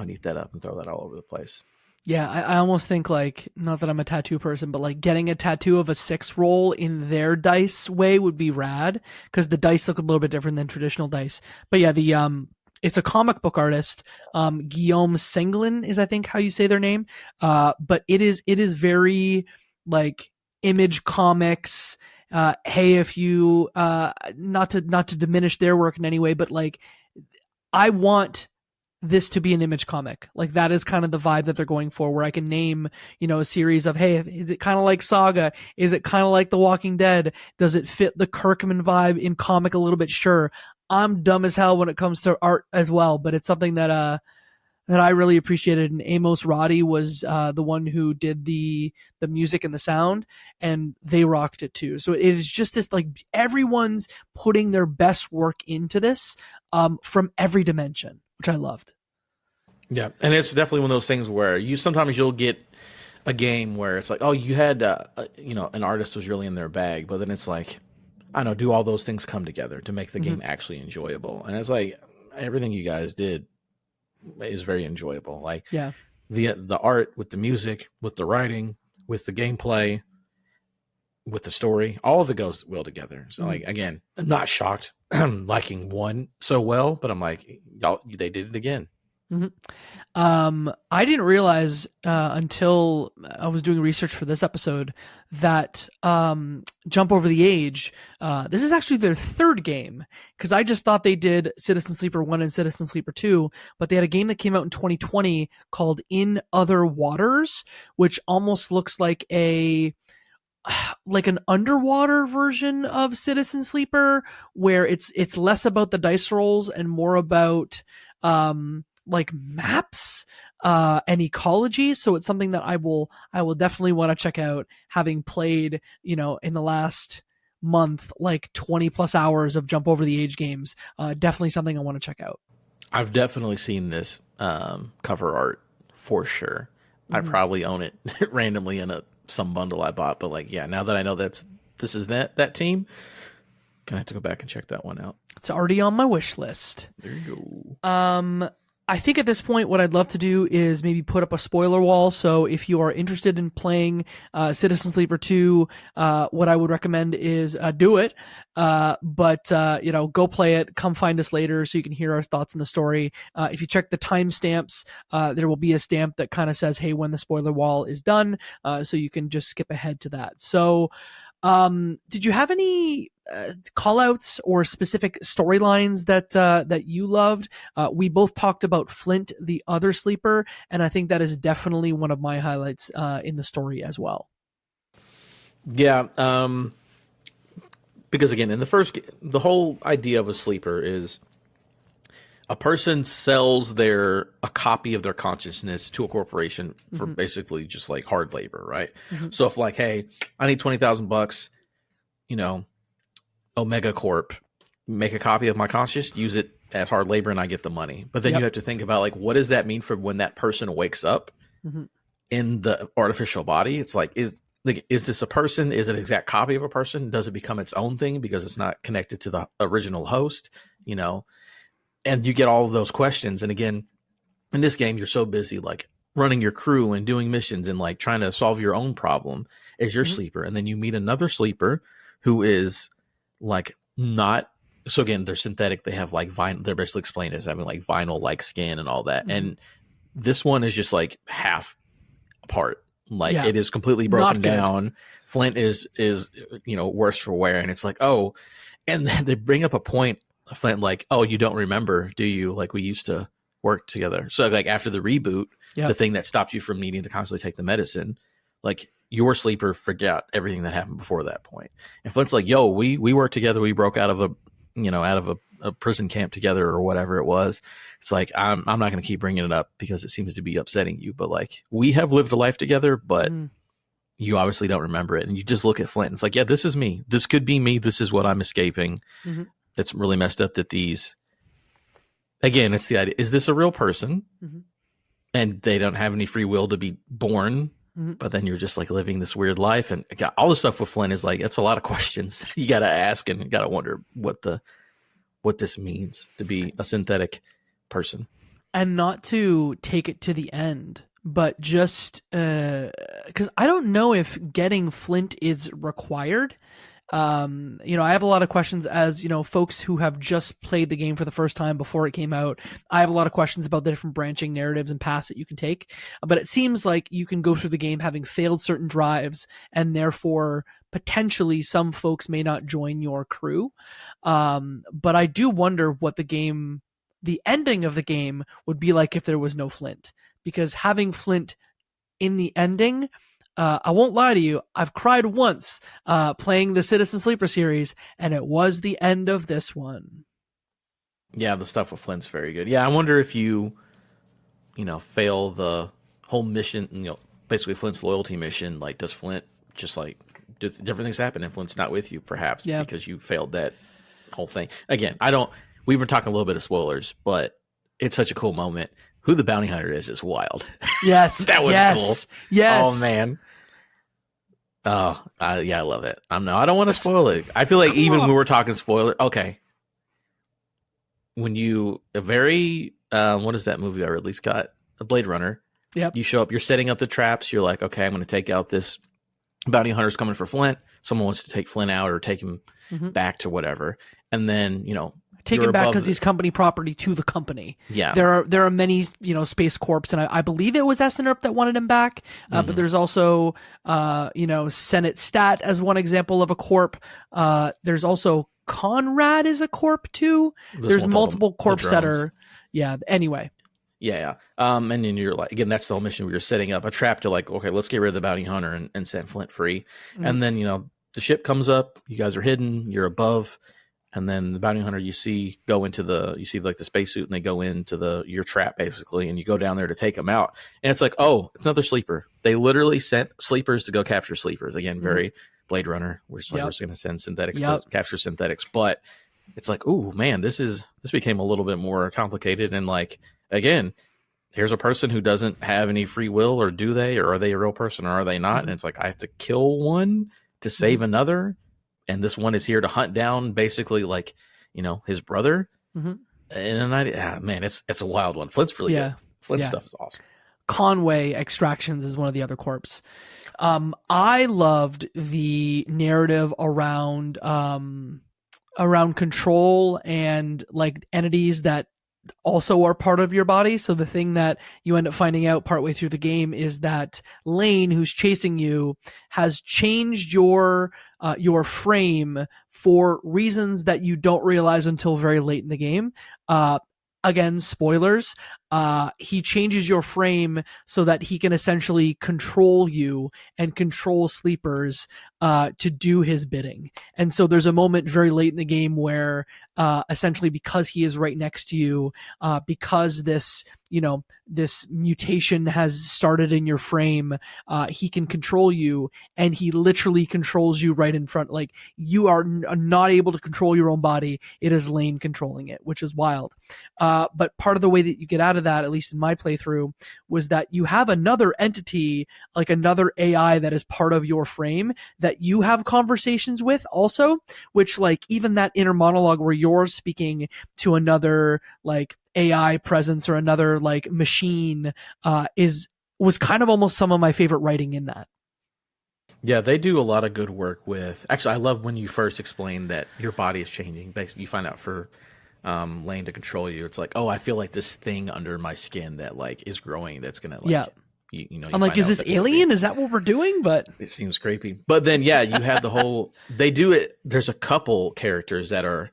eat that up and throw that all over the place. Yeah, I almost think like, not that I'm a tattoo person, but like getting a tattoo of a 6 roll in their dice way would be rad, because the dice look a little bit different than traditional dice. But yeah, it's a comic book artist, Guillaume Senglin is I think how you say their name. But it is very like Image Comics. Hey, if you not to diminish their work in any way, but like I want this to be an Image comic. Like that is kind of the vibe that they're going for, where I can name, a series of, hey, is it kind of like Saga? Is it kind of like The Walking Dead? Does it fit the Kirkman vibe in comic a little bit? Sure. I'm dumb as hell when it comes to art as well, but it's something that I really appreciated. And Amos Roddy was the one who did the music and the sound, and they rocked it too. So it is just this, like, everyone's putting their best work into this from every dimension, which I loved. Yeah, and it's definitely one of those things where sometimes you'll get a game where it's like, oh, you had an artist was really in their bag, but then it's like, I don't know, do all those things come together to make the game actually enjoyable? And it's like everything you guys did is very enjoyable. Like, yeah, the art with the music, with the writing, with the gameplay, with the story, all of it goes well together. So like, again, I'm not shocked I'm liking one so well, but I'm like, y'all, they did it again. I didn't realize until I was doing research for this episode that Jump Over the Age, this is actually their 3rd game, because I just thought they did Citizen Sleeper 1 and Citizen Sleeper 2, but they had a game that came out in 2020 called In Other Waters, which almost looks like an underwater version of Citizen Sleeper, where it's less about the dice rolls and more about like maps and ecology. So it's something that I will definitely want to check out, having played, in the last month, like 20 plus hours of Jump Over the Age games. Definitely something I want to check out. I've definitely seen this cover art for sure. I probably own it randomly in some bundle I bought, but like, yeah, now that I know this is that team, gonna have to go back and check that one out. It's already on my wish list. There you go. I think at this point, what I'd love to do is maybe put up a spoiler wall. So if you are interested in playing Citizen Sleeper 2, what I would recommend is do it. But go play it. Come find us later so you can hear our thoughts on the story. If you check the timestamps, there will be a stamp that kind of says, hey, when the spoiler wall is done. So you can just skip ahead to that. So Did you have any call outs or specific storylines that you loved? We both talked about Flint, the other sleeper, and I think that is definitely one of my highlights in the story as well. Yeah, because again, in the whole idea of a sleeper is a person sells a copy of their consciousness to a corporation for basically just like hard labor, right? So if like, hey, I need $20,000, Omega Corp, make a copy of my conscious, use it as hard labor, and I get the money. But then you have to think about like, what does that mean for when that person wakes up in the artificial body? It's like, is this a person? Is it an exact copy of a person? Does it become its own thing because it's not connected to the original host? And you get all of those questions. And again, in this game, you're so busy like running your crew and doing missions and like trying to solve your own problem as your sleeper. And then you meet another sleeper who is like not. So again, they're synthetic. They have like vinyl. They're basically explained as having like vinyl like skin and all that. And this one is just like half apart. Like it is completely broken down. Flint is worse for wear. And it's like, oh, and then they bring up a point. Flint like, oh, you don't remember, do you? Like we used to work together. So like after the reboot, the thing that stopped you from needing to constantly take the medicine, like your sleeper forgot everything that happened before that point. And Flint's like, yo, we worked together. We broke out of a prison camp together or whatever it was. It's like, I'm not going to keep bringing it up because it seems to be upsetting you, but like we have lived a life together, but you obviously don't remember it. And you just look at Flint and it's like, yeah, this is me. This could be me. This is what I'm escaping. It's really messed up that again, it's the idea. Is this a real person? And they don't have any free will to be born, but then you're just like living this weird life. And all the stuff with Flint is like, it's a lot of questions you got to ask and got to wonder what this means to be a synthetic person. And not to take it to the end, but just because I don't know if getting Flint is required. I have a lot of questions as, folks who have just played the game for the first time before it came out. I have a lot of questions about the different branching narratives and paths that you can take. But it seems like you can go through the game having failed certain drives, and therefore potentially some folks may not join your crew. But I do wonder what the ending of the game would be like if there was no Flint, because having Flint in the ending, I won't lie to you, I've cried once playing the Citizen Sleeper series, and it was the end of this one. Yeah, the stuff with Flint's very good. Yeah, I wonder if you fail the whole mission, basically Flint's loyalty mission, like does Flint just like different things happen and Flint's not with you perhaps because you failed that whole thing. Again, we've been talking a little bit of spoilers, but it's such a cool moment. Who the bounty hunter is wild. Yes. That was cool. Yes. Oh, man. Oh, I love it. I don't want to spoil it. I feel like even when we were talking spoiler, okay. When what is that movie I released? Got a Blade Runner. Yep. You show up, you're setting up the traps. You're like, okay, I'm going to take out this bounty hunter's coming for Flint. Someone wants to take Flint out or take him back to whatever. And then, take him back because he's company property to the company. Yeah. There are many, Space Corps, and I believe it was SNRP that wanted him back. But there's also, Senate Stat as one example of a corp. There's also Conrad is a corp too. There's multiple corps that are, anyway. Yeah. And then you're like, again, that's the whole mission where you're setting up a trap to like, okay, let's get rid of the bounty hunter and set Flint free. And then, the ship comes up, you guys are hidden, you're above. And then the bounty hunter you see like the spacesuit, and they go into your trap basically, and you go down there to take them out. And it's like, oh, it's another sleeper. They literally sent sleepers to go capture sleepers. Again, very Blade Runner. We're just going to send synthetics to capture synthetics. But it's like, oh man, this became a little bit more complicated. And like, again, here's a person who doesn't have any free will, or do they, or are they a real person, or are they not? And it's like, I have to kill one to save another. And this one is here to hunt down basically like, his brother. And it's a wild one. Flint's really good. Flint's stuff is awesome. Conway Extractions is one of the other corps. I loved the narrative around control and like entities that also are part of your body. So the thing that you end up finding out partway through the game is that Lane, who's chasing you, has changed your frame for reasons that you don't realize until very late in the game. Again, spoilers. He changes your frame so that he can essentially control you and control sleepers to do his bidding. And so there's a moment very late in the game where essentially because he is right next to you, because this mutation has started in your frame, he can control you, and he literally controls you right in front. Like, you are not able to control your own body. It is Lane controlling it, which is wild. But part of the way that you get out of that, at least in my playthrough, was that you have another entity, like another AI that is part of your frame that you have conversations with also, which, like, even that inner monologue where you're speaking to another, like, AI presence or another, like, machine, was kind of almost some of my favorite writing in that. Yeah, they do a lot of good work with. Actually, I love when you first explain that your body is changing. Basically, you find out for Lane to control you. It's like, oh, I feel like this thing under my skin that, like, is growing. That's gonna, like, yeah. You I'm like, is this alien? Is that what we're doing? But it seems creepy. But then, yeah, you have the whole. They do it. There's a couple characters that are.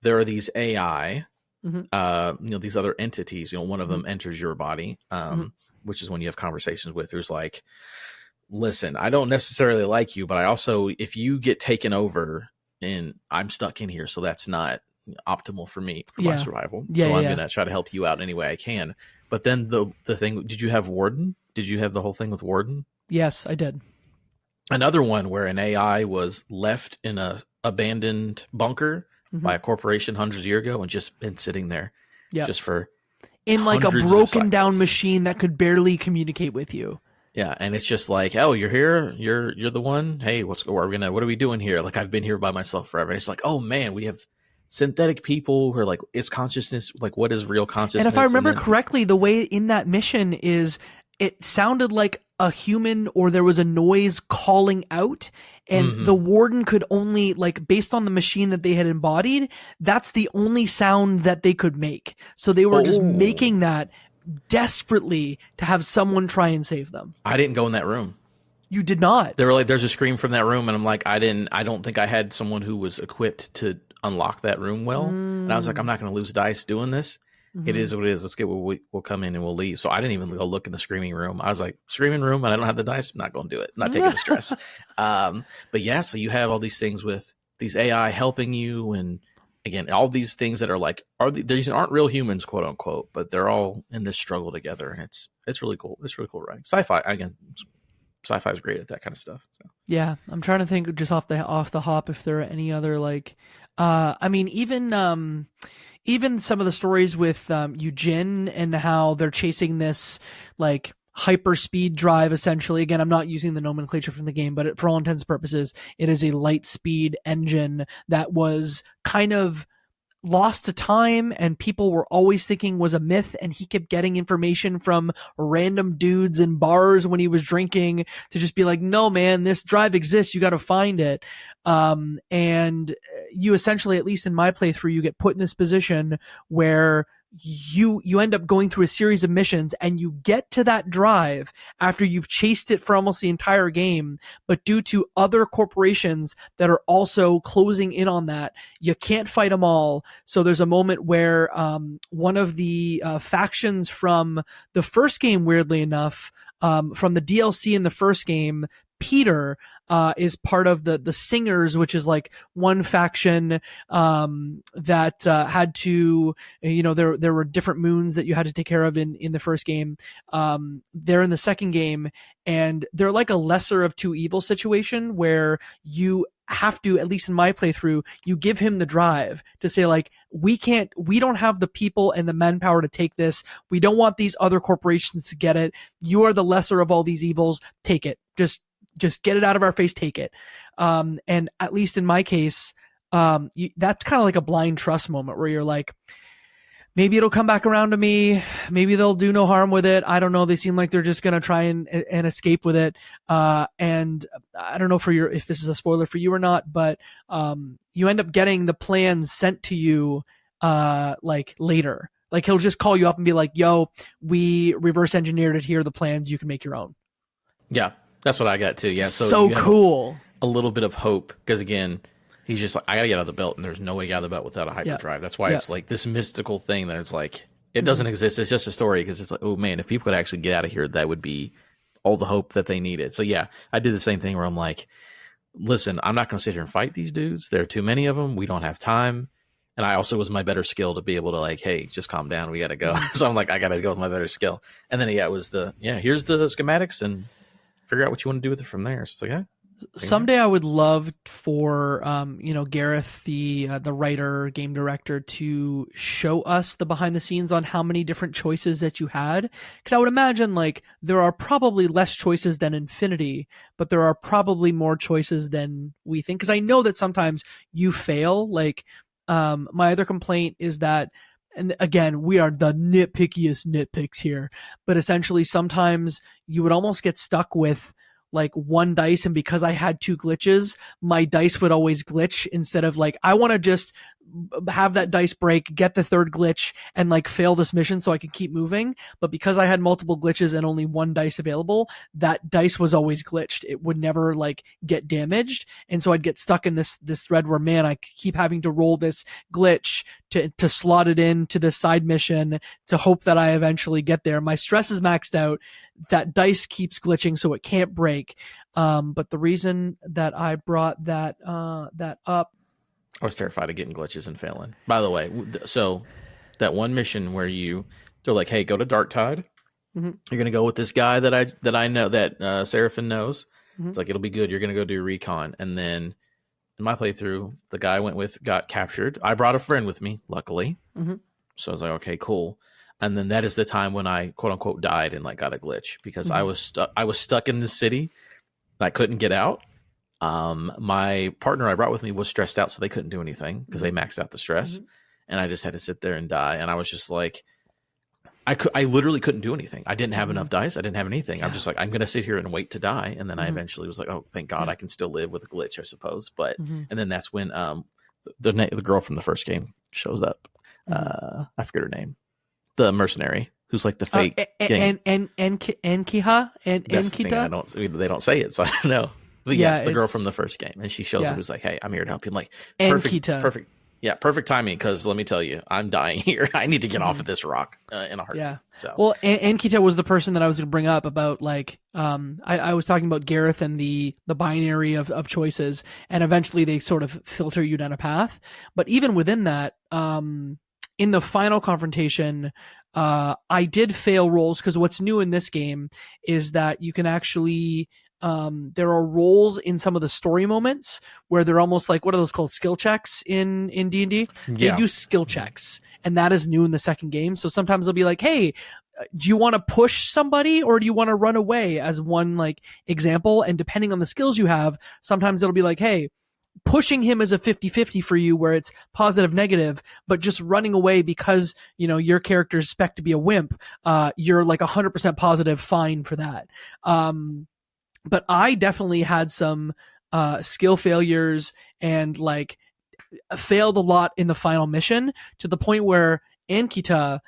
There are these AI. Mm-hmm. These other entities. One of them enters your body, which is when you have conversations with. Who's like, listen, I don't necessarily like you, but I also, if you get taken over, and I'm stuck in here, so that's not optimal for me for my survival. So I'm gonna try to help you out any way I can. But then the thing, did you have Warden? Did you have the whole thing with Warden? Yes, I did. Another one where an AI was left in a abandoned bunker by a corporation hundreds of years ago and just been sitting there just for in like a broken down machine that could barely communicate with you. Yeah, and it's just like, oh, you're here, you're the one. Hey, what are we doing here? Like, I've been here by myself forever. It's like, oh man, we have synthetic people who are like, is consciousness, like, what is real consciousness? And if I remember correctly, the way in that mission is it sounded like a human, or there was a noise calling out, and the Warden could only, like, based on the machine that they had embodied, that's the only sound that they could make. So they were just making that desperately to have someone try and save them. I didn't go in that room. You did not. They were like, there's a scream from that room, and I'm like, I don't think I had someone who was equipped to unlock that room well. And I was like, I'm not going to lose dice doing this. It is what it is. Let's get we'll come in and we'll leave. So I didn't even go look in the screaming room. I was like, screaming room, and I don't have the dice. I'm not going to do it. I'm not taking the stress. But yeah, so you have all these things with these AI helping you, and again, all these these aren't real humans, quote unquote, but they're all in this struggle together, and it's really cool. It's really cool writing. Sci-fi is great at that kind of stuff. So. Yeah, I'm trying to think just off the hop if there are any other, like, I mean, even some of the stories with Yu-Jin and how they're chasing this, like, hyper speed drive, essentially. Again, I'm not using the nomenclature from the game, but for all intents and purposes, it is a light speed engine that was kind of lost to time, and people were always thinking was a myth, and he kept getting information from random dudes in bars when he was drinking to just be like, no man, this drive exists, you got to find it. And you essentially, at least in my playthrough, you get put in this position where you end up going through a series of missions, and you get to that drive after you've chased it for almost the entire game, but due to other corporations that are also closing in on that, you can't fight them all. So there's a moment where one of the factions from the first game, weirdly enough, from the DLC in the first game, Peter, is part of the Singers, which is like one faction that had to, there were different moons that you had to take care of in the first game. They're in the second game, and they're like a lesser of two evil situation where you have to, at least in my playthrough, you give him the drive to say, like, we don't have the people and the manpower to take this. We don't want these other corporations to get it. You are the lesser of all these evils. Take it. Just get it out of our face, take it. And at least in my case, that's kind of like a blind trust moment where you're like, maybe it'll come back around to me. Maybe they'll do no harm with it. I don't know. They seem like they're just going to try and escape with it. And I don't know if this is a spoiler for you or not, but you end up getting the plans sent to you like later. Like he'll just call you up and be like, yo, we reverse engineered it here, the plans, you can make your own. Yeah, that's what I got too. Yeah, so you have cool. A little bit of hope, because again, he's just like, I gotta get out of the belt, and there's no way to get out of the belt without a hyperdrive. That's why it's like this mystical thing that it's like, it doesn't exist. It's just a story, because it's like, oh man, if people could actually get out of here, that would be all the hope that they needed. So yeah, I did the same thing where I'm like, listen, I'm not going to sit here and fight these dudes. There are too many of them. We don't have time. And I also was my better skill to be able to like, hey, just calm down. We got to go. So I'm like, I got to go with my better skill. And then, it was here's the schematics and figure out what you want to do with it from there. So yeah. Someday I would love for Gareth, the writer, game director, to show us the behind the scenes on how many different choices that you had, because I would imagine like there are probably less choices than Infinity, but there are probably more choices than we think, because I know that sometimes you fail. Like my other complaint is that, and again, we are the nitpickiest nitpicks here, but essentially sometimes you would almost get stuck with like one dice, and because I had 2 glitches, my dice would always glitch, instead of like, I want to just have that dice break, get the 3rd glitch, and like fail this mission so I can keep moving. But because I had multiple glitches and only 1 dice available, that dice was always glitched. It would never like get damaged. And so I'd get stuck in this thread where, man, I keep having to roll this glitch to slot it into this side mission to hope that I eventually get there. My stress is maxed out. That dice keeps glitching, so it can't break. But the reason that I brought that up, I was terrified of getting glitches and failing. By the way, so that one mission where they're like, hey, go to Darktide. Mm-hmm. You're gonna go with this guy that I know, that Seraphim knows. Mm-hmm. It's like, it'll be good. You're gonna go do recon, and then in my playthrough, the guy I went with got captured. I brought a friend with me, luckily. Mm-hmm. So I was like, okay, cool. And then that is the time when I quote unquote died and like got a glitch, because I was stuck in the city. I couldn't get out. My partner I brought with me was stressed out, so they couldn't do anything because they maxed out the stress. And I just had to sit there and die. And I was just like, I literally couldn't do anything. I didn't have enough dice. I didn't have anything. Yeah. I'm just like, I'm going to sit here and wait to die. And then I eventually was like, oh, thank God, I can still live with a glitch, I suppose. But, and then that's when, the girl from the first game shows up. I forget her name. The mercenary who's like the fake game. Ankhita? Ankhita? They don't say it, so I don't know. But yes, the girl from the first game. And she shows up, who's like, hey, I'm here to help you. I'm like, perfect. Yeah, perfect timing, because let me tell you, I'm dying here. I need to get off of this rock in a heartbeat. Yeah. So. Well, Ankhita was the person that I was going to bring up about, like, I was talking about Gareth and the binary of choices, and eventually they sort of filter you down a path. But even within that, in the final confrontation, I did fail rolls, because what's new in this game is that you can actually... there are roles in some of the story moments where they're almost like, what are those called? Skill checks in D&D? They do skill checks, and that is new in the second game. So sometimes they'll be like, hey, do you want to push somebody or do you want to run away, as one like example? And depending on the skills you have, sometimes it'll be like, hey, pushing him is a 50-50 for you, where it's positive, negative, but just running away because, your character's spec to be a wimp, you're like 100% positive, fine for that. But I definitely had some skill failures and like failed a lot in the final mission, to the point where Ankhita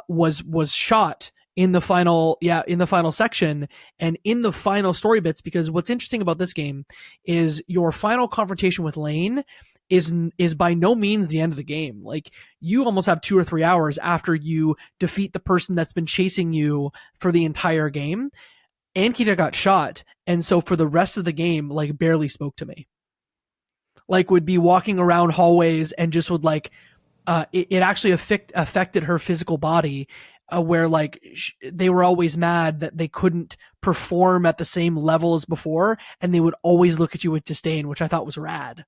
was shot in the final section and in the final story bits. Because what's interesting about this game is your final confrontation with Lane is by no means the end of the game. Like, you almost have 2 or 3 hours after you defeat the person that's been chasing you for the entire game. Ankhita got shot, and so for the rest of the game, like, barely spoke to me. Like, would be walking around hallways and just would like, it actually affected her physical body, where like they were always mad that they couldn't perform at the same level as before, and they would always look at you with disdain, which I thought was rad.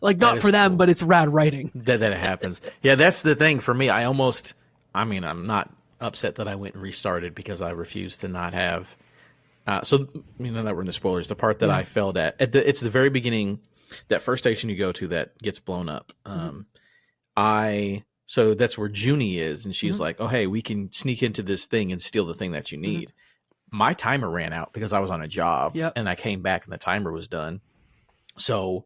Like, not for them, cool. But it's rad writing. That it happens. Yeah, that's the thing for me. I'm not upset that I went and restarted, because I refused to not have. So, that we're in the spoilers, the part that I failed it's the very beginning, that first station you go to that gets blown up. So that's where Junie is, and she's like, oh, hey, we can sneak into this thing and steal the thing that you need. My timer ran out because I was on a job, and I came back and the timer was done. So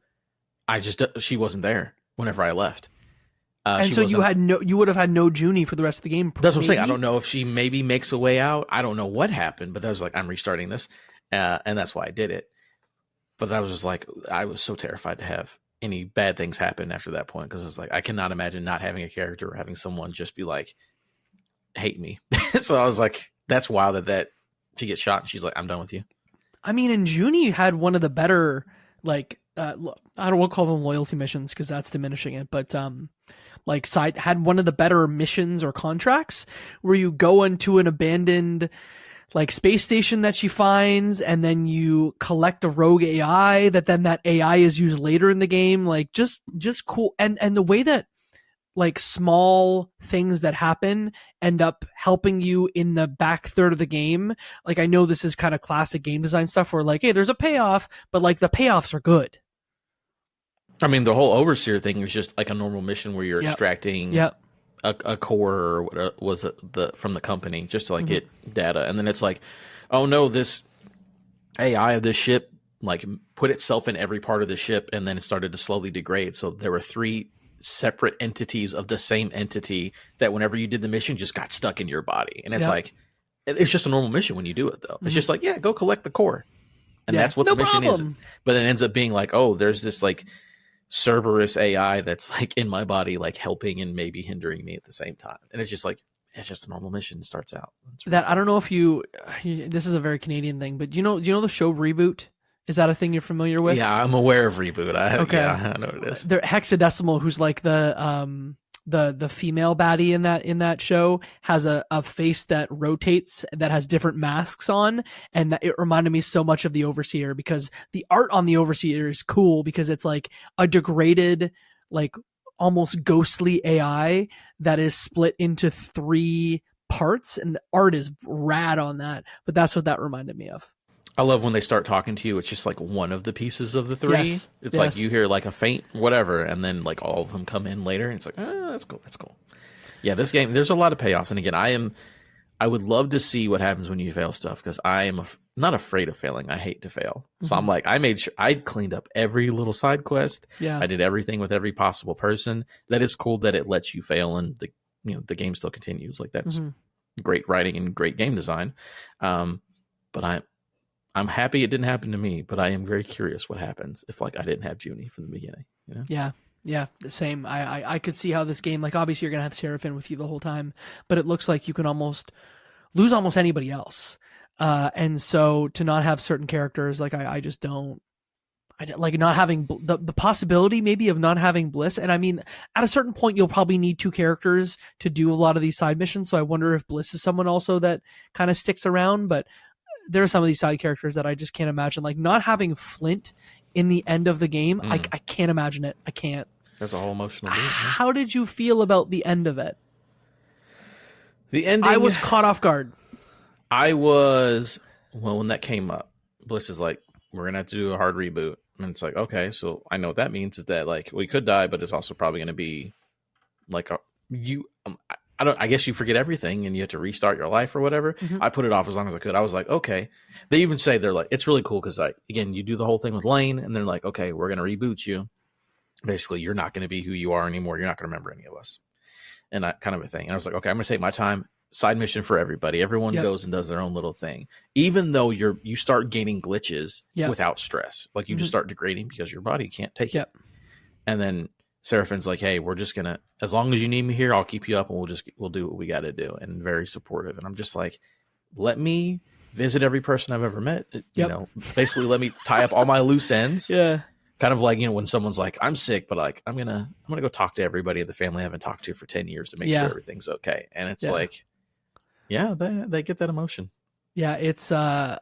she wasn't there whenever I left. And She so you wasn't- would have had no Junie for the rest of the game. That's what I'm saying. I maybe? don't know if she maybe makes a way out. I don't know what happened, but I was like, I'm restarting this, and that's why I did it. But I was just like, I was so terrified to have any bad things happen after that point, because it's like I cannot imagine not having a character or having someone just be like, hate me. So I was like, that's wild that she gets shot and she's like, I'm done with you. I mean, and Junie had one of the better, like, I don't want to call them loyalty missions because that's diminishing it, but like had one of the better missions or contracts where you go into an abandoned like space station that she finds, and then you collect a rogue AI that AI is used later in the game. Like just cool. And the way that like small things that happen end up helping you in the back third of the game. Like I know this is kind of classic game design stuff where like, hey, there's a payoff, but like the payoffs are good. I mean, the whole overseer thing is just like a normal mission where you're extracting a core or what was it, from the company just to like get data, and then it's like, oh no, this AI of this ship like put itself in every part of the ship, and then it started to slowly degrade. So there were 3 separate entities of the same entity that whenever you did the mission just got stuck in your body, and it's like it's just a normal mission when you do it though. It's just like, yeah, go collect the core, and that's what the mission is. But it ends up being like, oh, there's this like Cerberus AI that's like in my body, like helping and maybe hindering me at the same time. And it's just like, it's just a normal mission. It starts out. That I don't know if this is a very Canadian thing, but do you know the show Reboot? Is that a thing you're familiar with? Yeah, I'm aware of Reboot. I know what it is. They're Hexadecimal, who's like the female baddie in that show, has a face that rotates, that has different masks on, and that it reminded me so much of the Overseer, because the art on the Overseer is cool because it's like a degraded, like almost ghostly AI that is split into 3 parts, and the art is rad on that. But that's what that reminded me of. I love when they start talking to you. It's just like one of the pieces of the 3. Yes. It's like you hear like a faint whatever, and then like all of them come in later. And it's like, oh, that's cool. That's cool. Yeah, this game, there's a lot of payoffs. And again, I would love to see what happens when you fail stuff, because I am not afraid of failing. I hate to fail. So I'm like, I made sure I cleaned up every little side quest. Yeah. I did everything with every possible person. That is cool that it lets you fail and the game still continues. Like that's great writing and great game design. But I'm happy it didn't happen to me, but I am very curious what happens if like I didn't have Junie from the beginning. You know? Yeah, the same. I could see how this game, like obviously you're gonna have Seraphine with you the whole time, but it looks like you can almost lose almost anybody else. And so to not have certain characters, like I just don't. I like not having the possibility maybe of not having Bliss. And I mean, at a certain point, you'll probably need 2 characters to do a lot of these side missions. So I wonder if Bliss is someone also that kind of sticks around, but there are some of these side characters that I just can't imagine. Like not having Flint in the end of the game, I can't imagine it. I can't. That's a whole emotional beat. How did you feel about the end of it? The ending. I was caught off guard. When that came up, Bliss is like, we're gonna have to do a hard reboot, and it's like, okay, so I know what that means is that like we could die, but it's also probably gonna be like I guess you forget everything and you have to restart your life or whatever. I put it off as long as I could. I was like, okay. They even say they're like, it's really cool because like again, you do the whole thing with Lane, and they're like, okay, we're gonna reboot you. Basically, you're not gonna be who you are anymore. You're not gonna remember any of us, and that kind of a thing. And I was like, okay, I'm gonna take my time. Side mission for everybody. Everyone goes and does their own little thing. Even though you start gaining glitches without stress, like you just start degrading because your body can't take it. And then Seraphine's like, hey, we're just gonna, as long as you need me here, I'll keep you up, and we'll do what we got to do. And very supportive. And I'm just like, let me visit every person I've ever met. You know, basically let me tie up all my loose ends. Yeah. Kind of like, you know, when someone's like, I'm sick, but like, I'm gonna go talk to everybody in the family I haven't talked to for 10 years to make sure everything's okay. And it's like, they get that emotion. Yeah, it's and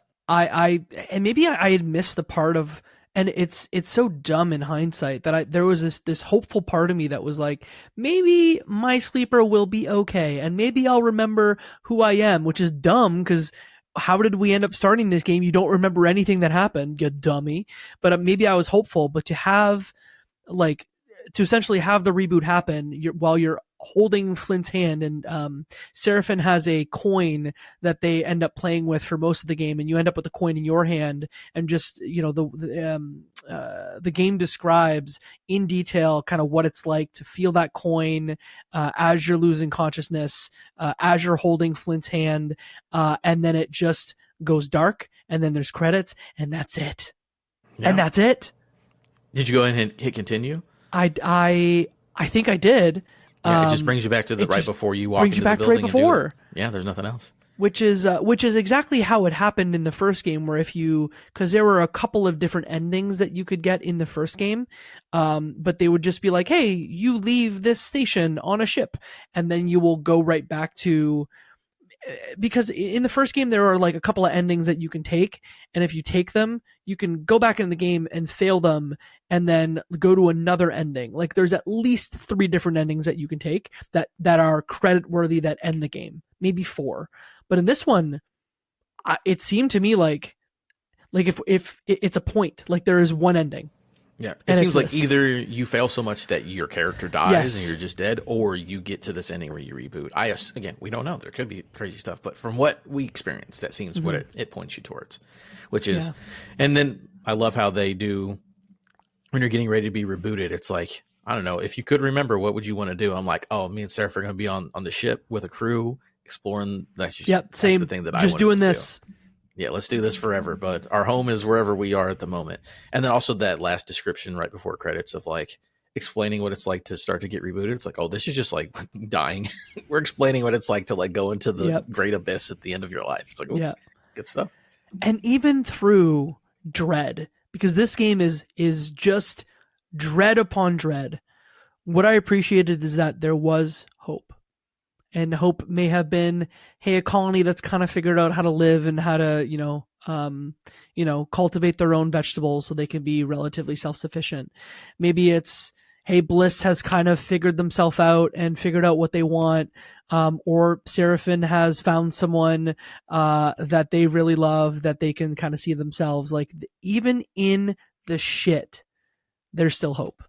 maybe I had missed the part of. And it's so dumb in hindsight that there was this hopeful part of me that was like, maybe my sleeper will be okay, and maybe I'll remember who I am, which is dumb because how did we end up starting this game? You don't remember anything that happened, you dummy. But maybe I was hopeful, but to essentially have the reboot happen while you're holding Flint's hand, and Seraphine has a coin that they end up playing with for most of the game, and you end up with the coin in your hand, and just the game describes in detail kind of what it's like to feel that coin as you're losing consciousness, as you're holding Flint's hand, and then it just goes dark, and then there's credits, and that's it. Yeah. And that's it. Did you go ahead and hit continue? I think I did. Yeah, it just brings you back to the right before you walk into the building. Brings you back right before. Yeah, there's nothing else. Which is exactly how it happened in the first game, where because there were a couple of different endings that you could get in the first game, but they would just be like, hey, you leave this station on a ship, and then you will go right back to, because in the first game there are like a couple of endings that you can take, and if you take them, you can go back in the game and fail them and then go to another ending. Like there's at least 3 different endings that you can take that are credit worthy, that end the game, maybe 4. But in this one, it seemed to me like if it's a point, like there is one ending. Yeah, it seems like either you fail so much that your character dies and you're just dead, or you get to this ending where you reboot. Again, we don't know. There could be crazy stuff, but from what we experienced, that seems what it points you towards, which is, and then I love how they do when you're getting ready to be rebooted. It's like, I don't know, if you could remember, what would you want to do? I'm like, oh, me and Seraph are going to be on the ship with a crew exploring. That's same. The thing that just doing this. Yeah, let's do this forever, but our home is wherever we are at the moment. And then also that last description right before credits of like explaining what it's like to start to get rebooted. It's like, oh, this is just like dying. We're explaining what it's like to like go into the great abyss at the end of your life. It's like, good stuff. And even through dread, because this game is just dread upon dread, what I appreciated is that there was hope. And hope may have been, hey, a colony that's kind of figured out how to live and how to, cultivate their own vegetables so they can be relatively self-sufficient. Maybe it's, hey, Bliss has kind of figured themselves out and figured out what they want. Or Seraphine has found someone that they really love, that they can kind of see themselves. Like, even in the shit, there's still hope.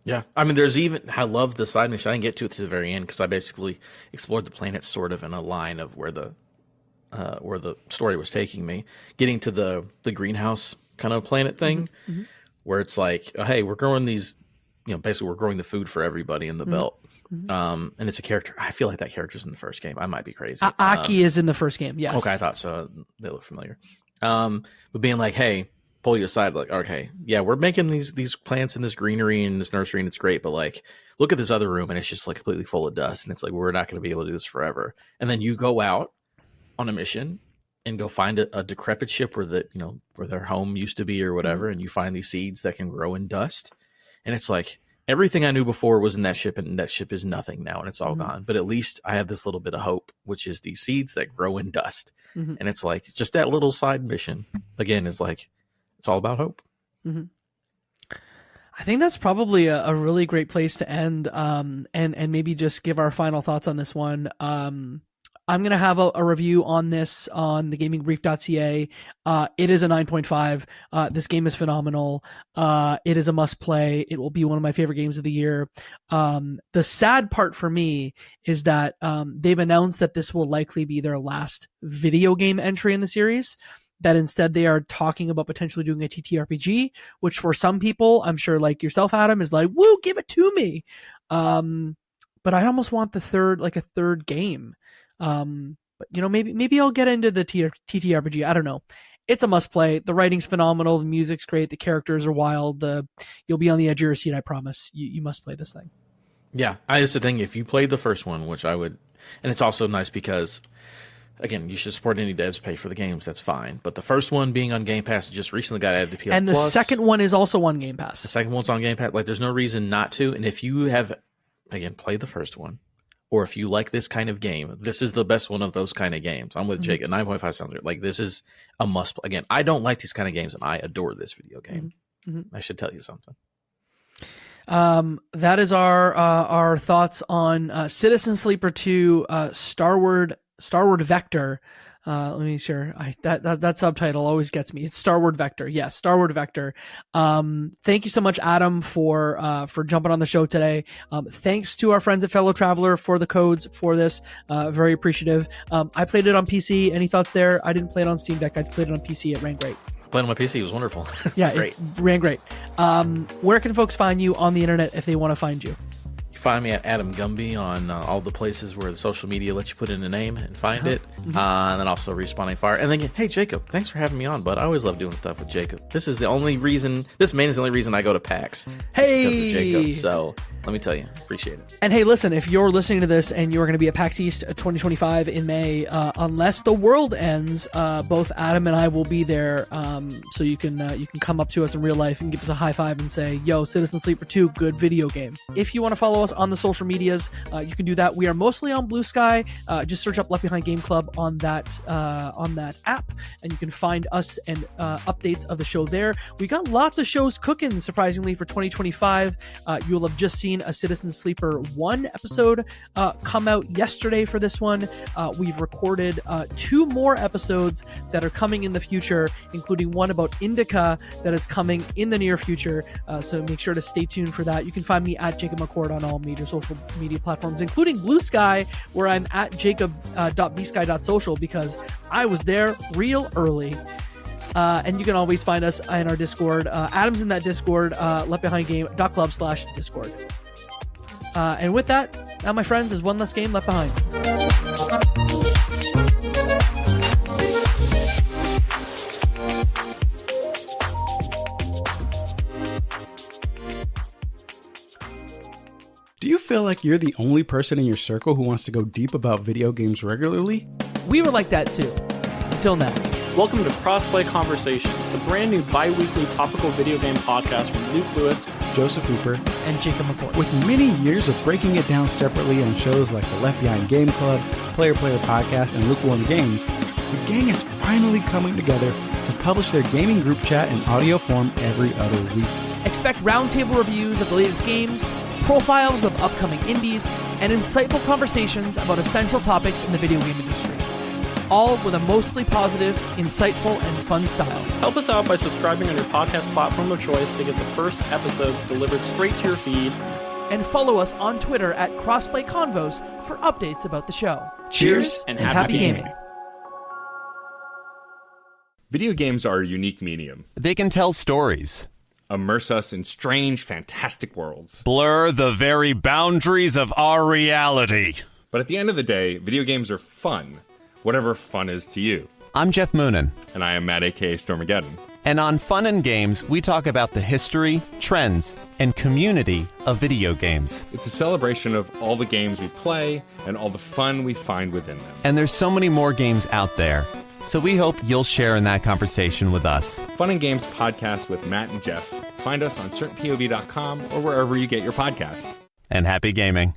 Yeah, I mean, I love the side mission. I didn't get to it to the very end because I basically explored the planet sort of in a line of where the story was taking me, getting to the greenhouse kind of planet thing, where it's like, oh, hey, we're growing these, basically we're growing the food for everybody in the belt. And it's a character. I feel like that character's in the first game. I might be crazy. Aki is in the first game. Yes. Okay, I thought so. They look familiar. But being like, hey, pull you aside, like, okay, yeah, we're making these plants in this greenery and this nursery, and it's great, but like, look at this other room, and it's just like completely full of dust, and it's like, we're not going to be able to do this forever. And then you go out on a mission and go find a decrepit ship where where their home used to be or whatever, and you find these seeds that can grow in dust, and it's like, everything I knew before was in that ship, and that ship is nothing now, and it's all gone. But at least I have this little bit of hope, which is these seeds that grow in dust. And it's like, just that little side mission again is like, it's all about hope. I think that's probably a really great place to end, and maybe just give our final thoughts on this one. I'm going to have a review on this on thegamingbrief.ca. It is a 9.5. This game is phenomenal. It is a must play. It will be one of my favorite games of the year. The sad part for me is that they've announced that this will likely be their last video game entry in the series. That instead they are talking about potentially doing a TTRPG, which for some people, I'm sure like yourself, Adam, is like, woo, give it to me. But I almost want a third game. But maybe I'll get into the TTRPG. I don't know. It's a must play. The writing's phenomenal. The music's great. The characters are wild. You'll be on the edge of your seat. I promise. You must play this thing. Yeah. That's the thing. If you played the first one, which I would, and it's also nice because, again, you should support any devs pay for the games. That's fine. But the first one being on Game Pass just recently got added to PS And the second one is also on Game Pass. The second one's on Game Pass. Like, there's no reason not to. And if you have, again, played the first one, or if you like this kind of game, this is the best one of those kind of games. I'm with Jake. A 9.5 sounds good. Like, this is a must play. Again, I don't like these kind of games, and I adore this video game. I should tell you something. That is our thoughts on Citizen Sleeper 2, Starward Vector. Let me sure. That subtitle always gets me. It's Starward Vector. Yes, Starward Vector. Thank you so much, Adam, for jumping on the show today. Thanks to our friends at Fellow Traveler for the codes for this. Very appreciative. I played it on PC. Any thoughts there? I didn't play it on Steam Deck. I played it on PC. It ran great. Playing on my PC was wonderful. Yeah, great. It ran great. Where can folks find you on the internet if they want to find you? Find me at Adam Gumbert on all the places where the social media lets you put in a name and find it. And then also Respawning Fire. And then, hey, Jacob, thanks for having me on, bud. I always love doing stuff with Jacob. This is the only reason, this main is the only reason I go to PAX. Hey! Because of Jacob. So let me tell you, appreciate it. And hey, listen, if you're listening to this and you're going to be at PAX East 2025 in May, unless the world ends, both Adam and I will be there. So you can come up to us in real life and give us a high five and say, yo, Citizen Sleeper 2, good video game. If you want to follow us on the social medias, you can do that. We are mostly on Blue Sky. Just search up Left Behind Game Club on that app, and you can find us and updates of the show there. We got lots of shows cooking, surprisingly, for 2025. You will have just seen a Citizen Sleeper 1 episode come out yesterday for this one. We've recorded 2 more episodes that are coming in the future, including one about Indica that is coming in the near future. So make sure to stay tuned for that. You can find me at Jacob McCord on all major social media platforms, including Blue Sky, where I'm at jacob.bsky.social because I was there real early. And you can always find us in our Discord. Adam's in that Discord, leftbehindgame.club/Discord. And with that, now, my friends, is one less game left behind. Do you feel like you're the only person in your circle who wants to go deep about video games regularly? We were like that too, until now. Welcome to Crossplay Conversations, the brand new bi-weekly topical video game podcast from Luke Lewis, Joseph Hooper, and Jacob McCord. With many years of breaking it down separately on shows like the Left Behind Game Club, Player Podcast, and Lukewarm Games, the gang is finally coming together to publish their gaming group chat in audio form every other week. Expect roundtable reviews of the latest games, profiles of upcoming indies, and insightful conversations about essential topics in the video game industry. All with a mostly positive, insightful, and fun style. Help us out by subscribing on your podcast platform of choice to get the first episodes delivered straight to your feed. And follow us on Twitter at Crossplay Convos for updates about the show. Cheers and happy gaming. Video games are a unique medium. They can tell stories, Immerse us in strange, fantastic worlds. blur the very boundaries of our reality. But at the end of the day, video games are fun. Whatever fun is to you. I'm Jeff Moonen, And I am Matt, a.k.a. Stormageddon. and on Fun and Games, we talk about the history, trends, and community of video games. It's a celebration of all the games we play and all the fun we find within them. And there's so many more games out there, so we hope you'll share in that conversation with us. Fun and Games podcast with Matt and Jeff. Find us on certainpov.com or wherever you get your podcasts. And happy gaming.